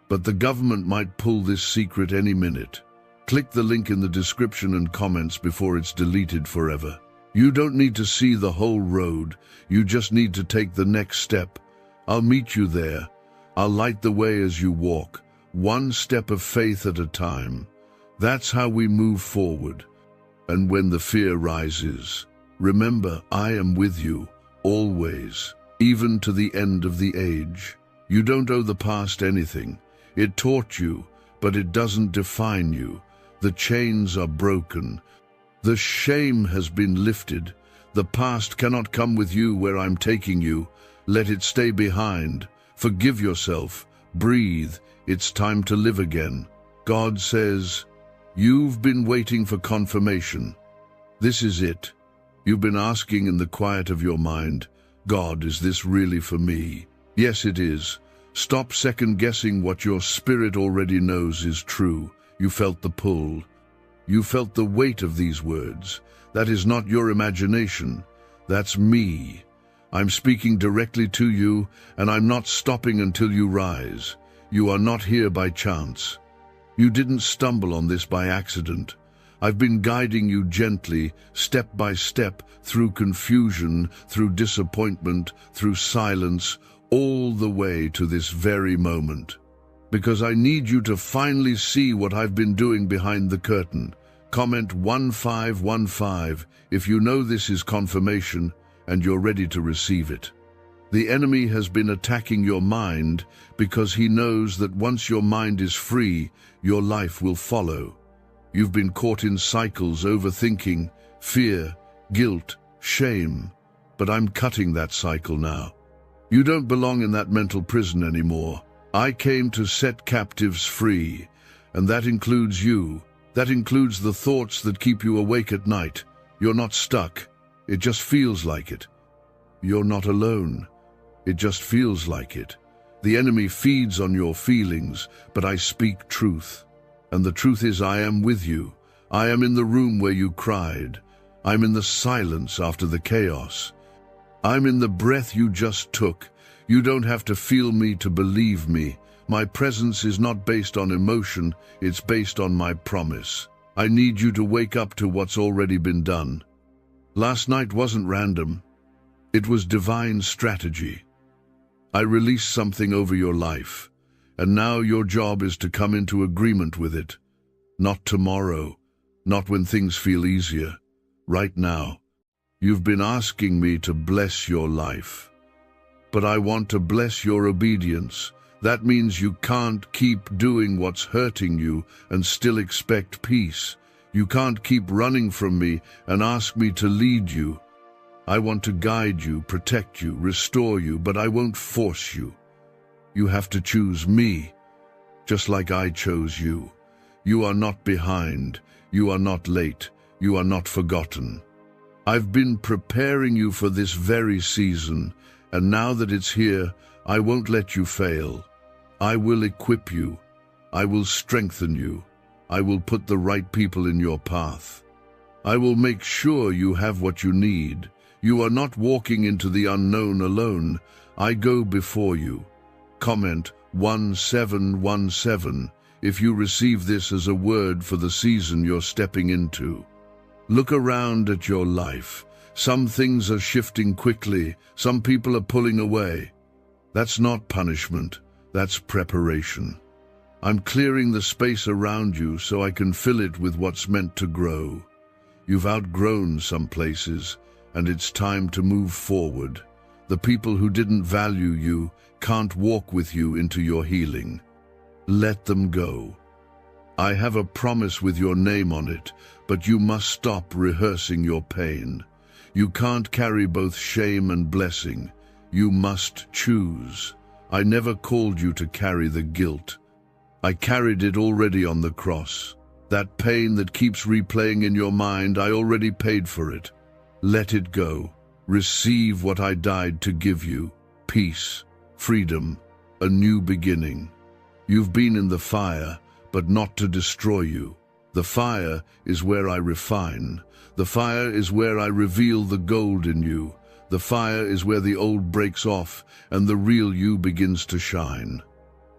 But the government might pull this secret any minute. Click the link in the description and comments before it's deleted forever. You don't need to see the whole road. You just need to take the next step. I'll meet you there. I'll light the way as you walk, one step of faith at a time. That's how we move forward. And when the fear rises, remember, I am with you, always, even to the end of the age. You don't owe the past anything. It taught you, but it doesn't define you. The chains are broken. The shame has been lifted. The past cannot come with you where I'm taking you. Let it stay behind. Forgive yourself. Breathe. It's time to live again. God says, you've been waiting for confirmation. This is it. You've been asking in the quiet of your mind, God, is this really for me? Yes, it is. Stop second-guessing what your spirit already knows is true. You felt the pull. You felt the weight of these words. That is not your imagination. That's me. I'm speaking directly to you, and I'm not stopping until you rise. You are not here by chance. You didn't stumble on this by accident. I've been guiding you gently, step by step, through confusion, through disappointment, through silence, all the way to this very moment. Because I need you to finally see what I've been doing behind the curtain. Comment 1515 if you know this is confirmation and you're ready to receive it. The enemy has been attacking your mind because he knows that once your mind is free, your life will follow. You've been caught in cycles, overthinking, fear, guilt, shame, but I'm cutting that cycle now. You don't belong in that mental prison anymore. I came to set captives free, and that includes you. That includes the thoughts that keep you awake at night. You're not stuck. It just feels like it. You're not alone. It just feels like it. The enemy feeds on your feelings, but I speak truth. And the truth is, I am with you. I am in the room where you cried. I'm in the silence after the chaos. I'm in the breath you just took. You don't have to feel me to believe me. My presence is not based on emotion, it's based on my promise. I need you to wake up to what's already been done. Last night wasn't random. It was divine strategy. I released something over your life, and now your job is to come into agreement with it. Not tomorrow, not when things feel easier. Right now. You've been asking me to bless your life. But I want to bless your obedience. That means you can't keep doing what's hurting you and still expect peace. You can't keep running from me and ask me to lead you. I want to guide you, protect you, restore you, but I won't force you. You have to choose me, just like I chose you. You are not behind. You are not late. You are not forgotten. I've been preparing you for this very season, and now that it's here, I won't let you fail. I will equip you. I will strengthen you. I will put the right people in your path. I will make sure you have what you need. You are not walking into the unknown alone. I go before you. Comment 1717 if you receive this as a word for the season you're stepping into. Look around at your life. Some things are shifting quickly. Some people are pulling away. That's not punishment. That's preparation. I'm clearing the space around you so I can fill it with what's meant to grow. You've outgrown some places, and it's time to move forward. The people who didn't value you can't walk with you into your healing. Let them go. I have a promise with your name on it, but you must stop rehearsing your pain. You can't carry both shame and blessing. You must choose. I never called you to carry the guilt. I carried it already on the cross. That pain that keeps replaying in your mind, I already paid for it. Let it go. Receive what I died to give you. Peace, freedom, a new beginning. You've been in the fire, but not to destroy you. The fire is where I refine. The fire is where I reveal the gold in you. The fire is where the old breaks off and the real you begins to shine.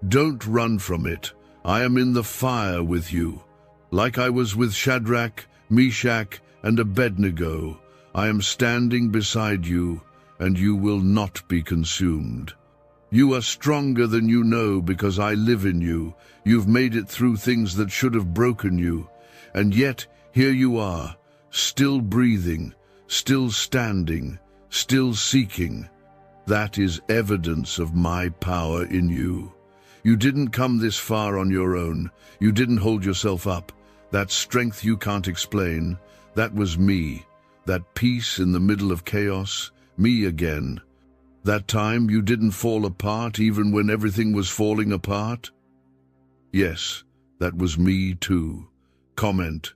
Don't run from it. I am in the fire with you. Like I was with Shadrach, Meshach, and Abednego, I am standing beside you, and you will not be consumed. You are stronger than you know because I live in you. You've made it through things that should have broken you, and yet here you are, still breathing, still standing, still seeking. That is evidence of my power in you. You didn't come this far on your own. You didn't hold yourself up. That strength you can't explain, that was me. That peace in the middle of chaos, me again. That time you didn't fall apart even when everything was falling apart? Yes, that was me too. Comment,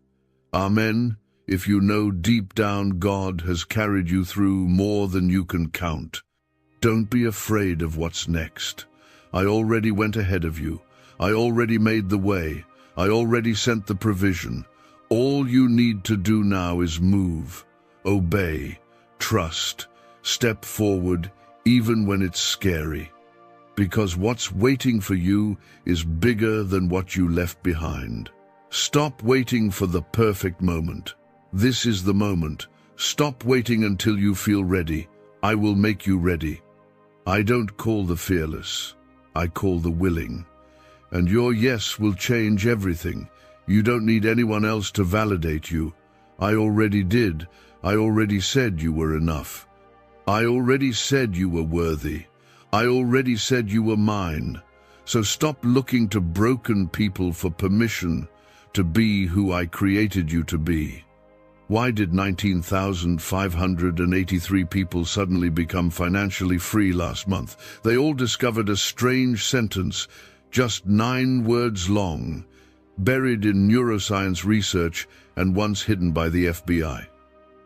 Amen, if you know deep down God has carried you through more than you can count. Don't be afraid of what's next. I already went ahead of you. I already made the way. I already sent the provision. All you need to do now is move, obey, trust, step forward, even when it's scary. Because what's waiting for you is bigger than what you left behind. Stop waiting for the perfect moment. This is the moment. Stop waiting until you feel ready. I will make you ready. I don't call the fearless. I call the willing. And your yes will change everything. You don't need anyone else to validate you. I already did. I already said you were enough. I already said you were worthy. I already said you were mine. So stop looking to broken people for permission to be who I created you to be. Why did 19,583 people suddenly become financially free last month? They all discovered a strange sentence, just 9 words long, buried in neuroscience research and once hidden by the FBI.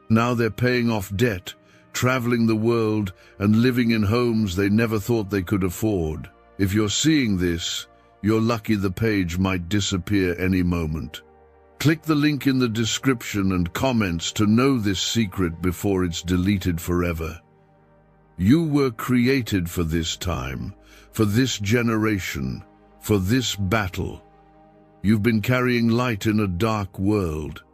Now they're paying off debt, traveling the world, and living in homes they never thought they could afford. If you're seeing this, you're lucky. The page might disappear any moment. Click the link in the description and comments to know this secret before it's deleted forever. You were created for this time, for this generation, for this battle. You've been carrying light in a dark world.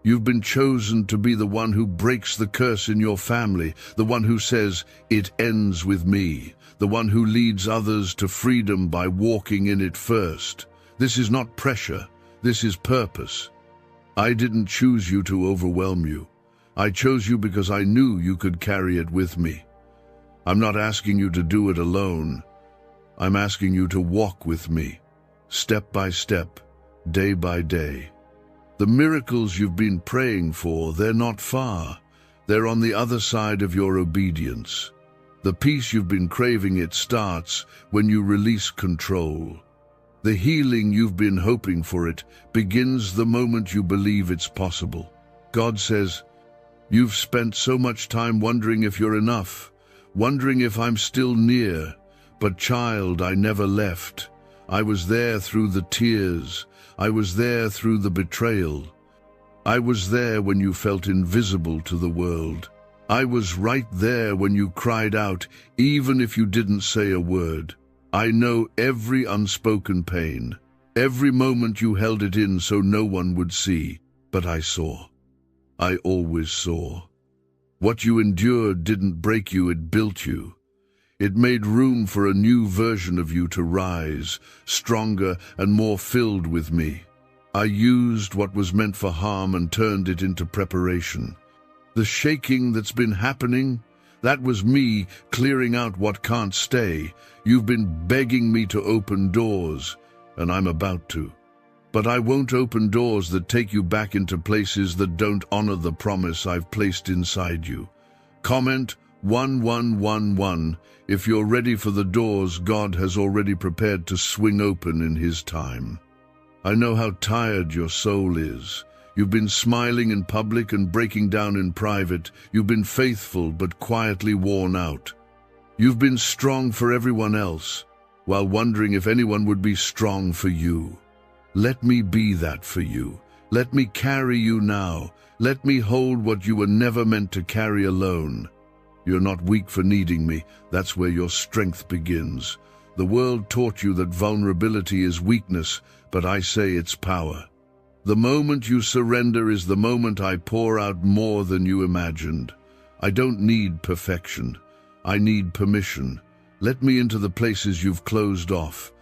You've been chosen to be the one who breaks the curse in your family, the one who says, "It ends with me," the one who leads others to freedom by walking in it first. This is not pressure. This is purpose. I didn't choose you to overwhelm you. I chose you because I knew you could carry it with me. I'm not asking you to do it alone. I'm asking you to walk with me, step by step, day by day. The miracles you've been praying for, they're not far. They're on the other side of your obedience. The peace you've been craving, it starts when you release control. The healing you've been hoping for, it begins the moment you believe it's possible. God says, "You've spent so much time wondering if you're enough, wondering if I'm still near. But child, I never left. I was there through the tears. I was there through the betrayal. I was there when you felt invisible to the world. I was right there when you cried out, even if you didn't say a word. I know every unspoken pain, every moment you held it in so no one would see. But I saw. I always saw. What you endured didn't break you, it built you. It made room for a new version of you to rise, stronger and more filled with me. I used what was meant for harm and turned it into preparation. The shaking that's been happening, that was me clearing out what can't stay. You've been begging me to open doors, and I'm about to. But I won't open doors that take you back into places that don't honor the promise I've placed inside you. Comment 1111 if you're ready for the doors God has already prepared to swing open in His time. I know how tired your soul is. You've been smiling in public and breaking down in private. You've been faithful but quietly worn out. You've been strong for everyone else, while wondering if anyone would be strong for you. Let me be that for you. Let me carry you now. Let me hold what you were never meant to carry alone. You're not weak for needing me. That's where your strength begins. The world taught you that vulnerability is weakness, but I say it's power. The moment you surrender is the moment I pour out more than you imagined. I don't need perfection. I need permission. Let me into the places you've closed off.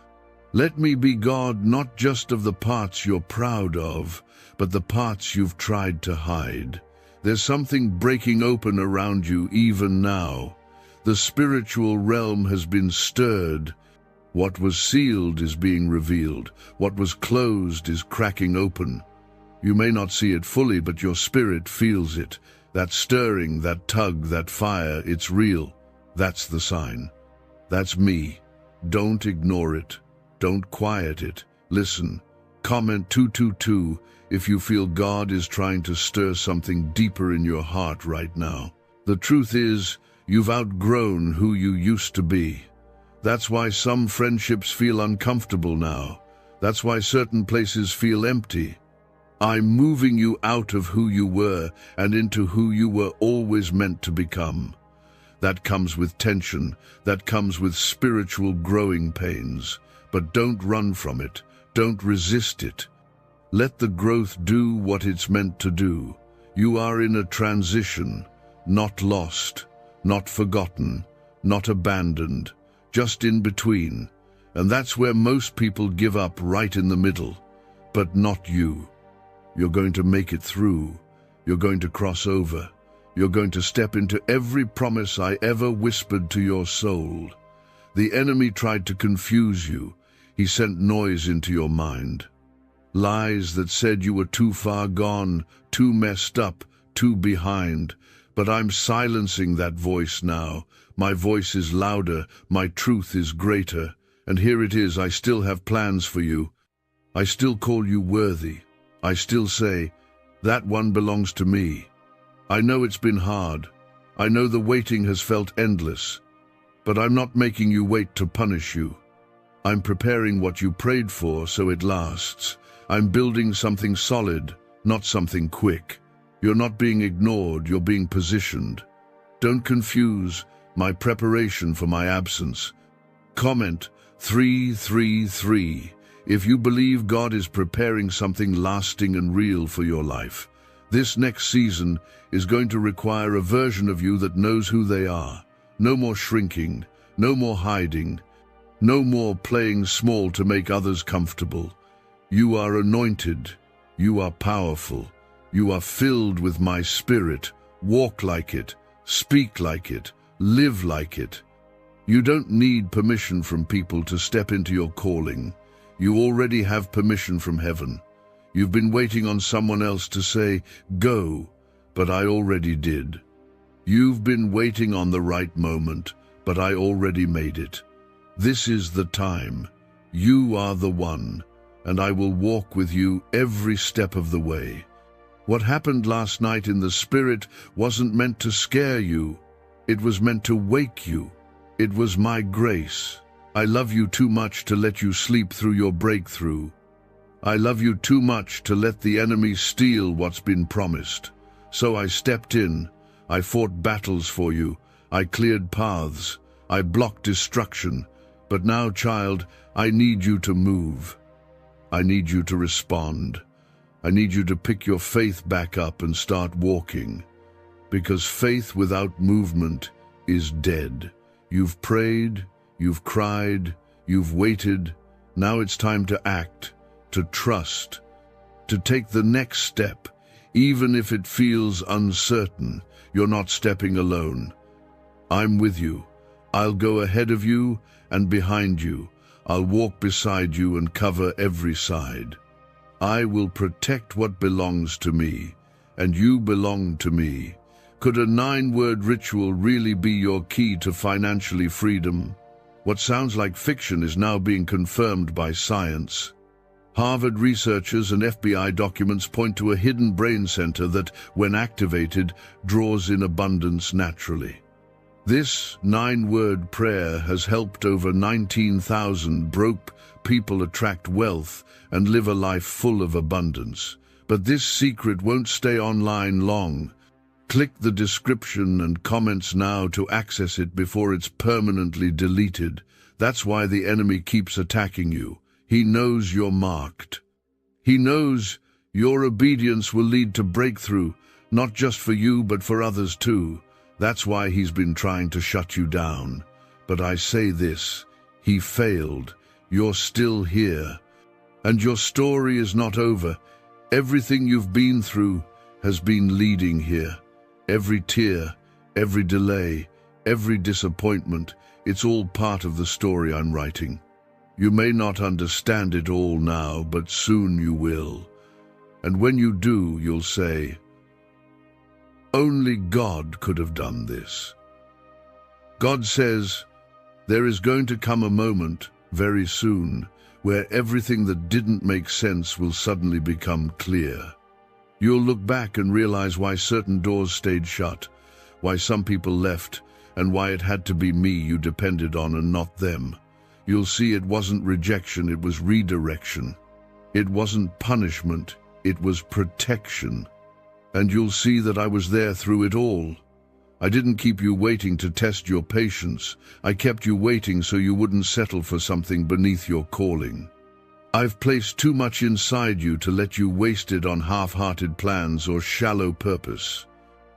Let me be God not just of the parts you're proud of, but the parts you've tried to hide. There's something breaking open around you even now. The spiritual realm has been stirred. What was sealed is being revealed. What was closed is cracking open. You may not see it fully, but your spirit feels it. That stirring, that tug, that fire, it's real. That's the sign. That's me. Don't ignore it. Don't quiet it. Listen. Comment 222 if you feel God is trying to stir something deeper in your heart right now. The truth is, you've outgrown who you used to be. That's why some friendships feel uncomfortable now. That's why certain places feel empty. I'm moving you out of who you were and into who you were always meant to become. That comes with tension. That comes with spiritual growing pains. But don't run from it. Don't resist it. Let the growth do what it's meant to do. You are in a transition, not lost, not forgotten, not abandoned, just in between. And that's where most people give up, right in the middle. But not you. You're going to make it through. You're going to cross over. You're going to step into every promise I ever whispered to your soul. The enemy tried to confuse you. He sent noise into your mind. lies that said you were too far gone, too messed up, too behind. But I'm silencing that voice now. My voice is louder, my truth is greater. And here it is, I still have plans for you. I still call you worthy. I still say, that one belongs to me. I know it's been hard. I know the waiting has felt endless. But I'm not making you wait to punish you. I'm preparing what you prayed for so it lasts. I'm building something solid, not something quick. You're not being ignored, you're being positioned. Don't confuse my preparation for my absence. Comment 333 if you believe God is preparing something lasting and real for your life. This next season is going to require a version of you that knows who they are. No more shrinking, no more hiding, no more playing small to make others comfortable. You are anointed, you are powerful, you are filled with my spirit. Walk like it, speak like it, live like it. You don't need permission from people to step into your calling. You already have permission from heaven. You've been waiting on someone else to say, go, but I already did. You've been waiting on the right moment, but I already made it. This is the time. You are the one, and I will walk with you every step of the way. What happened last night in the spirit wasn't meant to scare you. It was meant to wake you. It was my grace. I love you too much to let you sleep through your breakthrough. I love you too much to let the enemy steal what's been promised. So I stepped in. I fought battles for you. I cleared paths. I blocked destruction. But now, child, I need you to move. I need you to respond. I need you to pick your faith back up and start walking. Because faith without movement is dead. You've prayed, you've cried, you've waited. Now it's time to act, to trust, to take the next step. Even if it feels uncertain, you're not stepping alone. I'm with you. I'll go ahead of you and behind you. I'll walk beside you and cover every side. I will protect what belongs to me, and you belong to me. Could a 9-word ritual really be your key to financially freedom? What sounds like fiction is now being confirmed by science. Harvard researchers and FBI documents point to a hidden brain center that, when activated, draws in abundance naturally. This 9-word prayer has helped over 19,000 broke people attract wealth and live a life full of abundance. But this secret won't stay online long. Click the description and comments now to access it before it's permanently deleted. That's why the enemy keeps attacking you. He knows you're marked. He knows your obedience will lead to breakthrough, not just for you but for others too. That's why he's been trying to shut you down. But I say this, he failed. You're still here. And your story is not over. Everything you've been through has been leading here. Every tear, every delay, every disappointment, it's all part of the story I'm writing. You may not understand it all now, but soon you will. And when you do, you'll say, only God could have done this. God says, there is going to come a moment, very soon, where everything that didn't make sense will suddenly become clear. You'll look back and realize why certain doors stayed shut, why some people left, and why it had to be me you depended on and not them. You'll see it wasn't rejection, it was redirection. It wasn't punishment, it was protection. And you'll see that I was there through it all. I didn't keep you waiting to test your patience. I kept you waiting so you wouldn't settle for something beneath your calling. I've placed too much inside you to let you waste it on half-hearted plans or shallow purpose.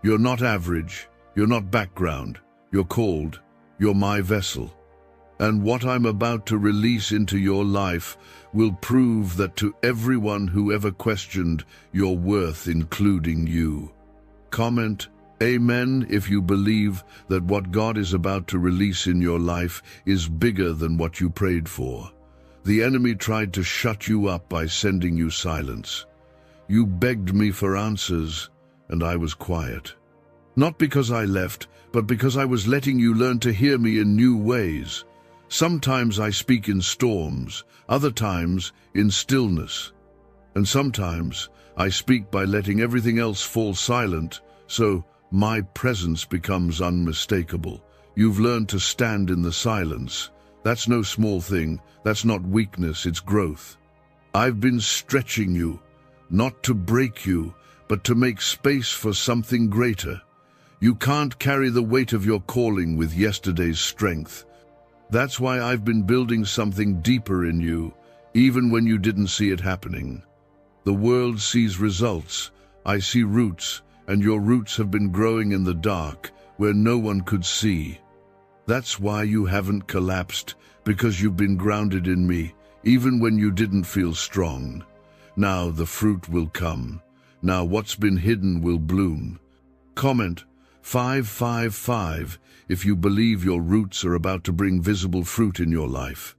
You're not average, you're not background, you're called, you're my vessel. And what I'm about to release into your life will prove that to everyone who ever questioned your worth, including you. Comment Amen if you believe that what God is about to release in your life is bigger than what you prayed for. The enemy tried to shut you up by sending you silence. You begged me for answers, and I was quiet. Not because I left, but because I was letting you learn to hear me in new ways. Sometimes I speak in storms, other times in stillness. And sometimes I speak by letting everything else fall silent, so my presence becomes unmistakable. You've learned to stand in the silence. That's no small thing. That's not weakness, it's growth. I've been stretching you, not to break you, but to make space for something greater. You can't carry the weight of your calling with yesterday's strength. That's why I've been building something deeper in you, even when you didn't see it happening. The world sees results. I see roots, and your roots have been growing in the dark, where no one could see. That's why you haven't collapsed, because you've been grounded in me, even when you didn't feel strong. Now the fruit will come. Now what's been hidden will bloom. Comment 555 if you believe your roots are about to bring visible fruit in your life.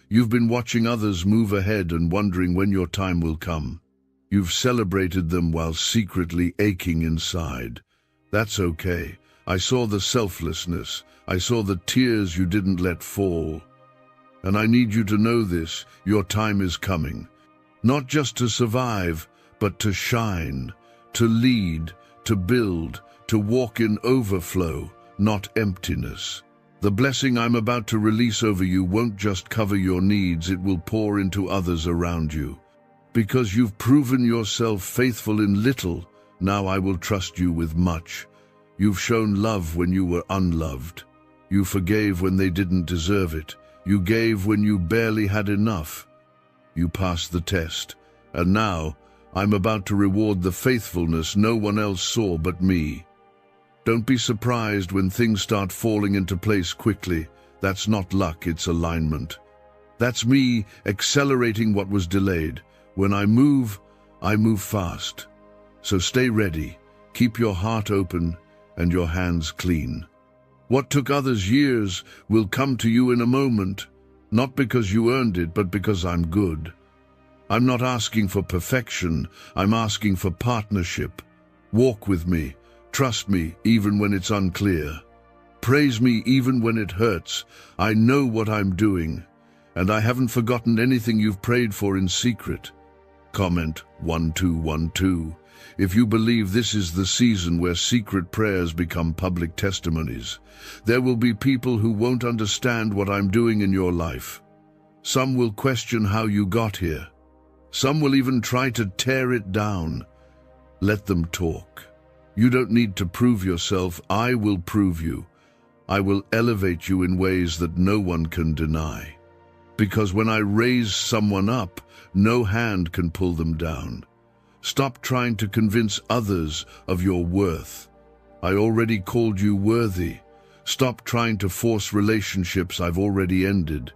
You've been watching others move ahead and wondering when your time will come. You've celebrated them while secretly aching inside. That's okay. I saw the selflessness. I saw the tears you didn't let fall. And I need you to know this, your time is coming. Not just to survive, but to shine, to lead, to build, to walk in overflow, not emptiness. The blessing I'm about to release over you won't just cover your needs, it will pour into others around you. Because you've proven yourself faithful in little, now I will trust you with much. You've shown love when you were unloved. You forgave when they didn't deserve it. You gave when you barely had enough. You passed the test, and now I'm about to reward the faithfulness no one else saw but me. Don't be surprised when things start falling into place quickly. That's not luck, it's alignment. That's me accelerating what was delayed. When I move fast. So stay ready, keep your heart open and your hands clean. What took others years will come to you in a moment, not because you earned it, but because I'm good. I'm not asking for perfection, I'm asking for partnership. Walk with me, trust me even when it's unclear. Praise me even when it hurts. I know what I'm doing, and I haven't forgotten anything you've prayed for in secret. Comment 1212 if you believe this is the season where secret prayers become public testimonies. There will be people who won't understand what I'm doing in your life. Some will question how you got here. Some will even try to tear it down. Let them talk. You don't need to prove yourself. I will prove you. I will elevate you in ways that no one can deny. Because when I raise someone up, no hand can pull them down. Stop trying to convince others of your worth. I already called you worthy. Stop trying to force relationships I've already ended.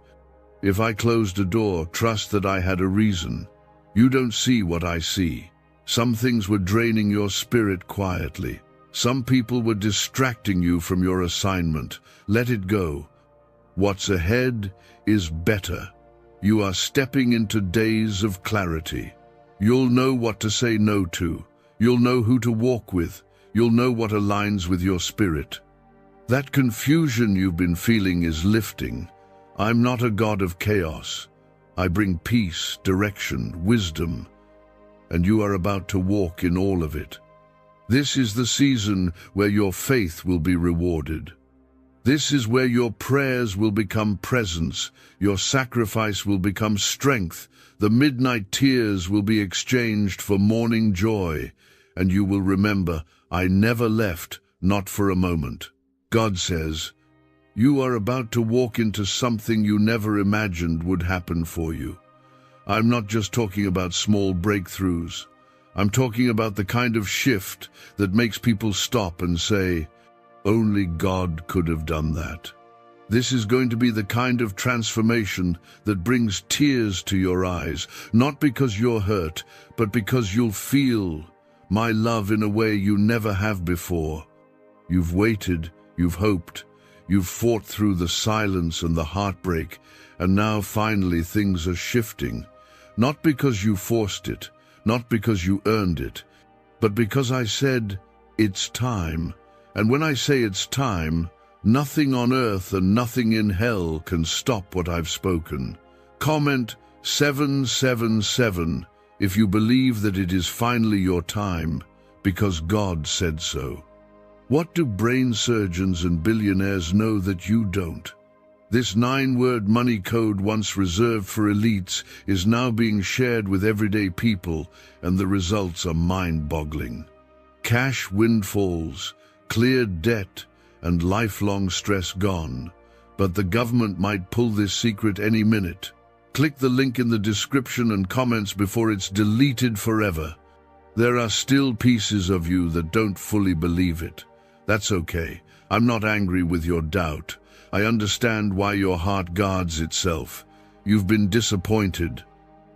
If I closed a door, trust that I had a reason. You don't see what I see. Some things were draining your spirit quietly. Some people were distracting you from your assignment. Let it go. What's ahead is better. You are stepping into days of clarity. You'll know what to say no to. You'll know who to walk with. You'll know what aligns with your spirit. That confusion you've been feeling is lifting. I'm not a god of chaos. I bring peace, direction, wisdom, and you are about to walk in all of it. This is the season where your faith will be rewarded. This is where your prayers will become presence, your sacrifice will become strength, the midnight tears will be exchanged for morning joy, and you will remember, I never left, not for a moment. God says, you are about to walk into something you never imagined would happen for you. I'm not just talking about small breakthroughs. I'm talking about the kind of shift that makes people stop and say, only God could have done that. This is going to be the kind of transformation that brings tears to your eyes, not because you're hurt, but because you'll feel my love in a way you never have before. You've waited, you've hoped, You've fought through the silence and the heartbreak, and now finally things are shifting. Not because you forced it, not because you earned it, but because I said, it's time. And when I say it's time, nothing on earth and nothing in hell can stop what I've spoken. Comment 777 if you believe that it is finally your time, because God said so. What do brain surgeons and billionaires know that you don't? This 9-word money code, once reserved for elites, is now being shared with everyday people, and the results are mind-boggling. Cash windfalls, cleared debt, and lifelong stress gone. But the government might pull this secret any minute. Click the link in the description and comments before it's deleted forever. There are still pieces of you that don't fully believe it. That's okay. I'm not angry with your doubt. I understand why your heart guards itself. You've been disappointed.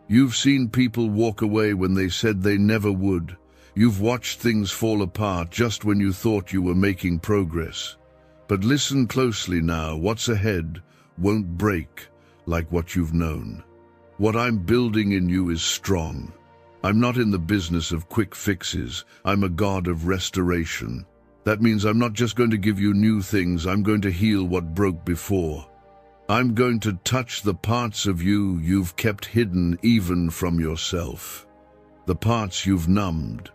You've seen people walk away when they said they never would. You've watched things fall apart just when you thought you were making progress. But listen closely now. What's ahead won't break like what you've known. What I'm building in you is strong. I'm not in the business of quick fixes. I'm a God of restoration. That means I'm not just going to give you new things, I'm going to heal what broke before. I'm going to touch the parts of you you've kept hidden even from yourself. The parts you've numbed.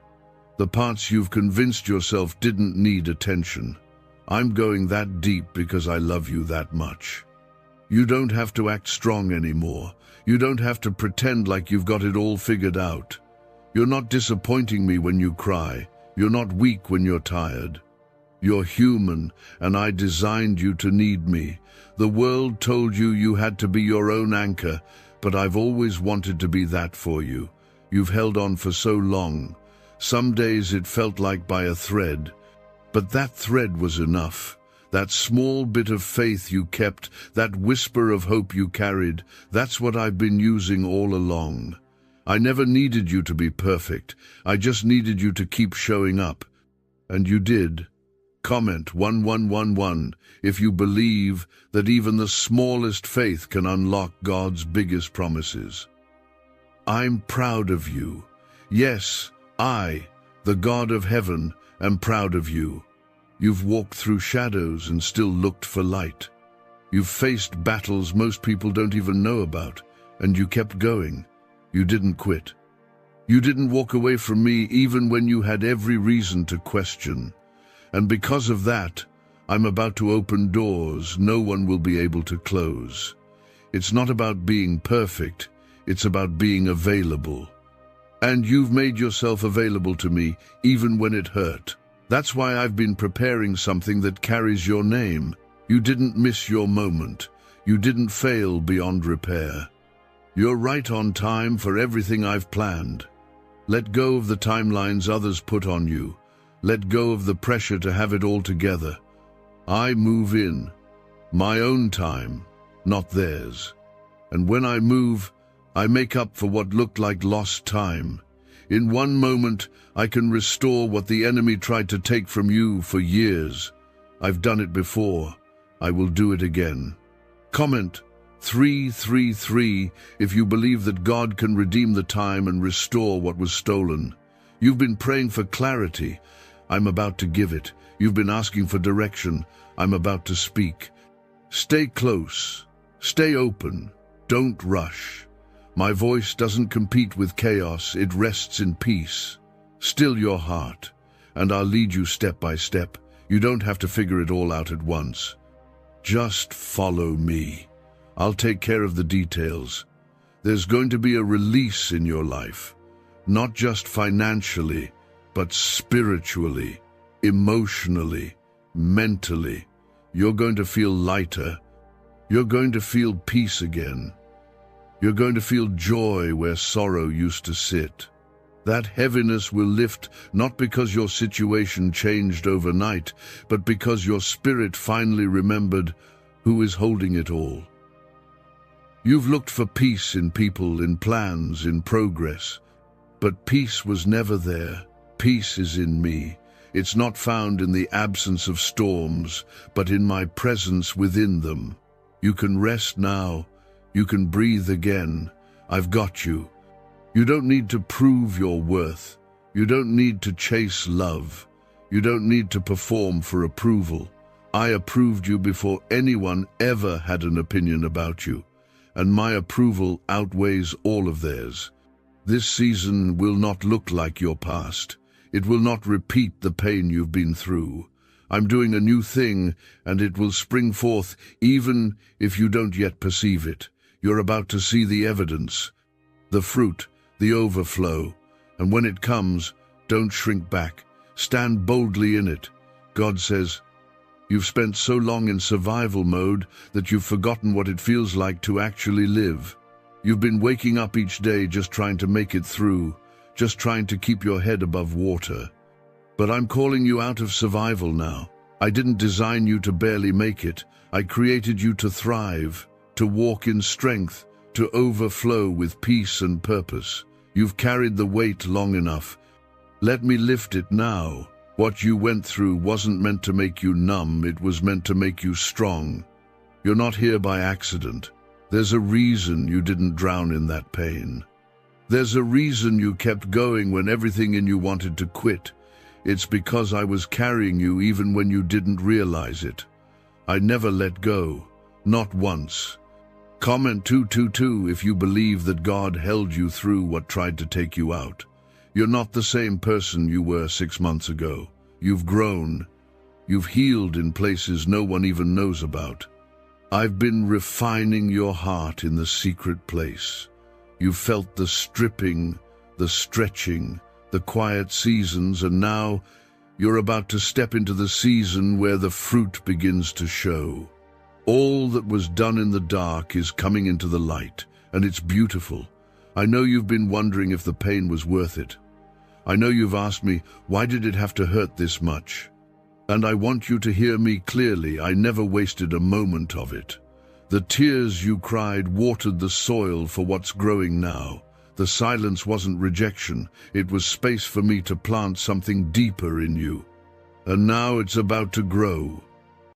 The parts you've convinced yourself didn't need attention. I'm going that deep because I love you that much. You don't have to act strong anymore. You don't have to pretend like you've got it all figured out. You're not disappointing me when you cry. You're not weak when you're tired. You're human, and I designed you to need me. The world told you you had to be your own anchor, but I've always wanted to be that for you. You've held on for so long. Some days it felt like by a thread. But that thread was enough. That small bit of faith you kept, that whisper of hope you carried, that's what I've been using all along. I never needed you to be perfect. I just needed you to keep showing up. And you did. Comment 1111 if you believe that even the smallest faith can unlock God's biggest promises. I'm proud of you. Yes, I, the God of heaven, am proud of you. You've walked through shadows and still looked for light. You've faced battles most people don't even know about, and you kept going. You didn't quit. You didn't walk away from me even when you had every reason to question. And because of that, I'm about to open doors no one will be able to close. It's not about being perfect, it's about being available. And you've made yourself available to me even when it hurt. That's why I've been preparing something that carries your name. You didn't miss your moment. You didn't fail beyond repair. You're right on time for everything I've planned. Let go of the timelines others put on you. Let go of the pressure to have it all together. I move in. My own time, not theirs. And when I move, I make up for what looked like lost time. In one moment, I can restore what the enemy tried to take from you for years. I've done it before. I will do it again. Comment 333 if you believe that God can redeem the time and restore what was stolen. You've been praying for clarity. I'm about to give it. You've been asking for direction. I'm about to speak. Stay close. Stay open. Don't rush. My voice doesn't compete with chaos. It rests in peace. Still your heart, and I'll lead you step by step. You don't have to figure it all out at once. Just follow me. I'll take care of the details. There's going to be a release in your life, not just financially, but spiritually, emotionally, mentally. You're going to feel lighter. You're going to feel peace again. You're going to feel joy where sorrow used to sit. That heaviness will lift not because your situation changed overnight, but because your spirit finally remembered who is holding it all. You've looked for peace in people, in plans, in progress, but peace was never there. Peace is in me. It's not found in the absence of storms, but in my presence within them. You can rest now. You can breathe again. I've got you. You don't need to prove your worth. You don't need to chase love. You don't need to perform for approval. I approved you before anyone ever had an opinion about you, and my approval outweighs all of theirs. This season will not look like your past. It will not repeat the pain you've been through. I'm doing a new thing, and it will spring forth even if you don't yet perceive it. You're about to see the evidence, the fruit, the overflow. And when it comes, don't shrink back. Stand boldly in it. God says, you've spent so long in survival mode that you've forgotten what it feels like to actually live. You've been waking up each day just trying to make it through, just trying to keep your head above water. But I'm calling you out of survival now. I didn't design you to barely make it. I created you to thrive, to walk in strength, to overflow with peace and purpose. You've carried the weight long enough. Let me lift it now. What you went through wasn't meant to make you numb, it was meant to make you strong. You're not here by accident. There's a reason you didn't drown in that pain. There's a reason you kept going when everything in you wanted to quit. It's because I was carrying you even when you didn't realize it. I never let go, not once. Comment 222 if you believe that God held you through what tried to take you out. You're not the same person you were 6 months ago. You've grown. You've healed in places no one even knows about. I've been refining your heart in the secret place. You've felt the stripping, the stretching, the quiet seasons, and now you're about to step into the season where the fruit begins to show. All that was done in the dark is coming into the light, and it's beautiful. I know you've been wondering if the pain was worth it. I know you've asked me, why did it have to hurt this much? And I want you to hear me clearly. I never wasted a moment of it. The tears you cried watered the soil for what's growing now. The silence wasn't rejection. It was space for me to plant something deeper in you. And now it's about to grow.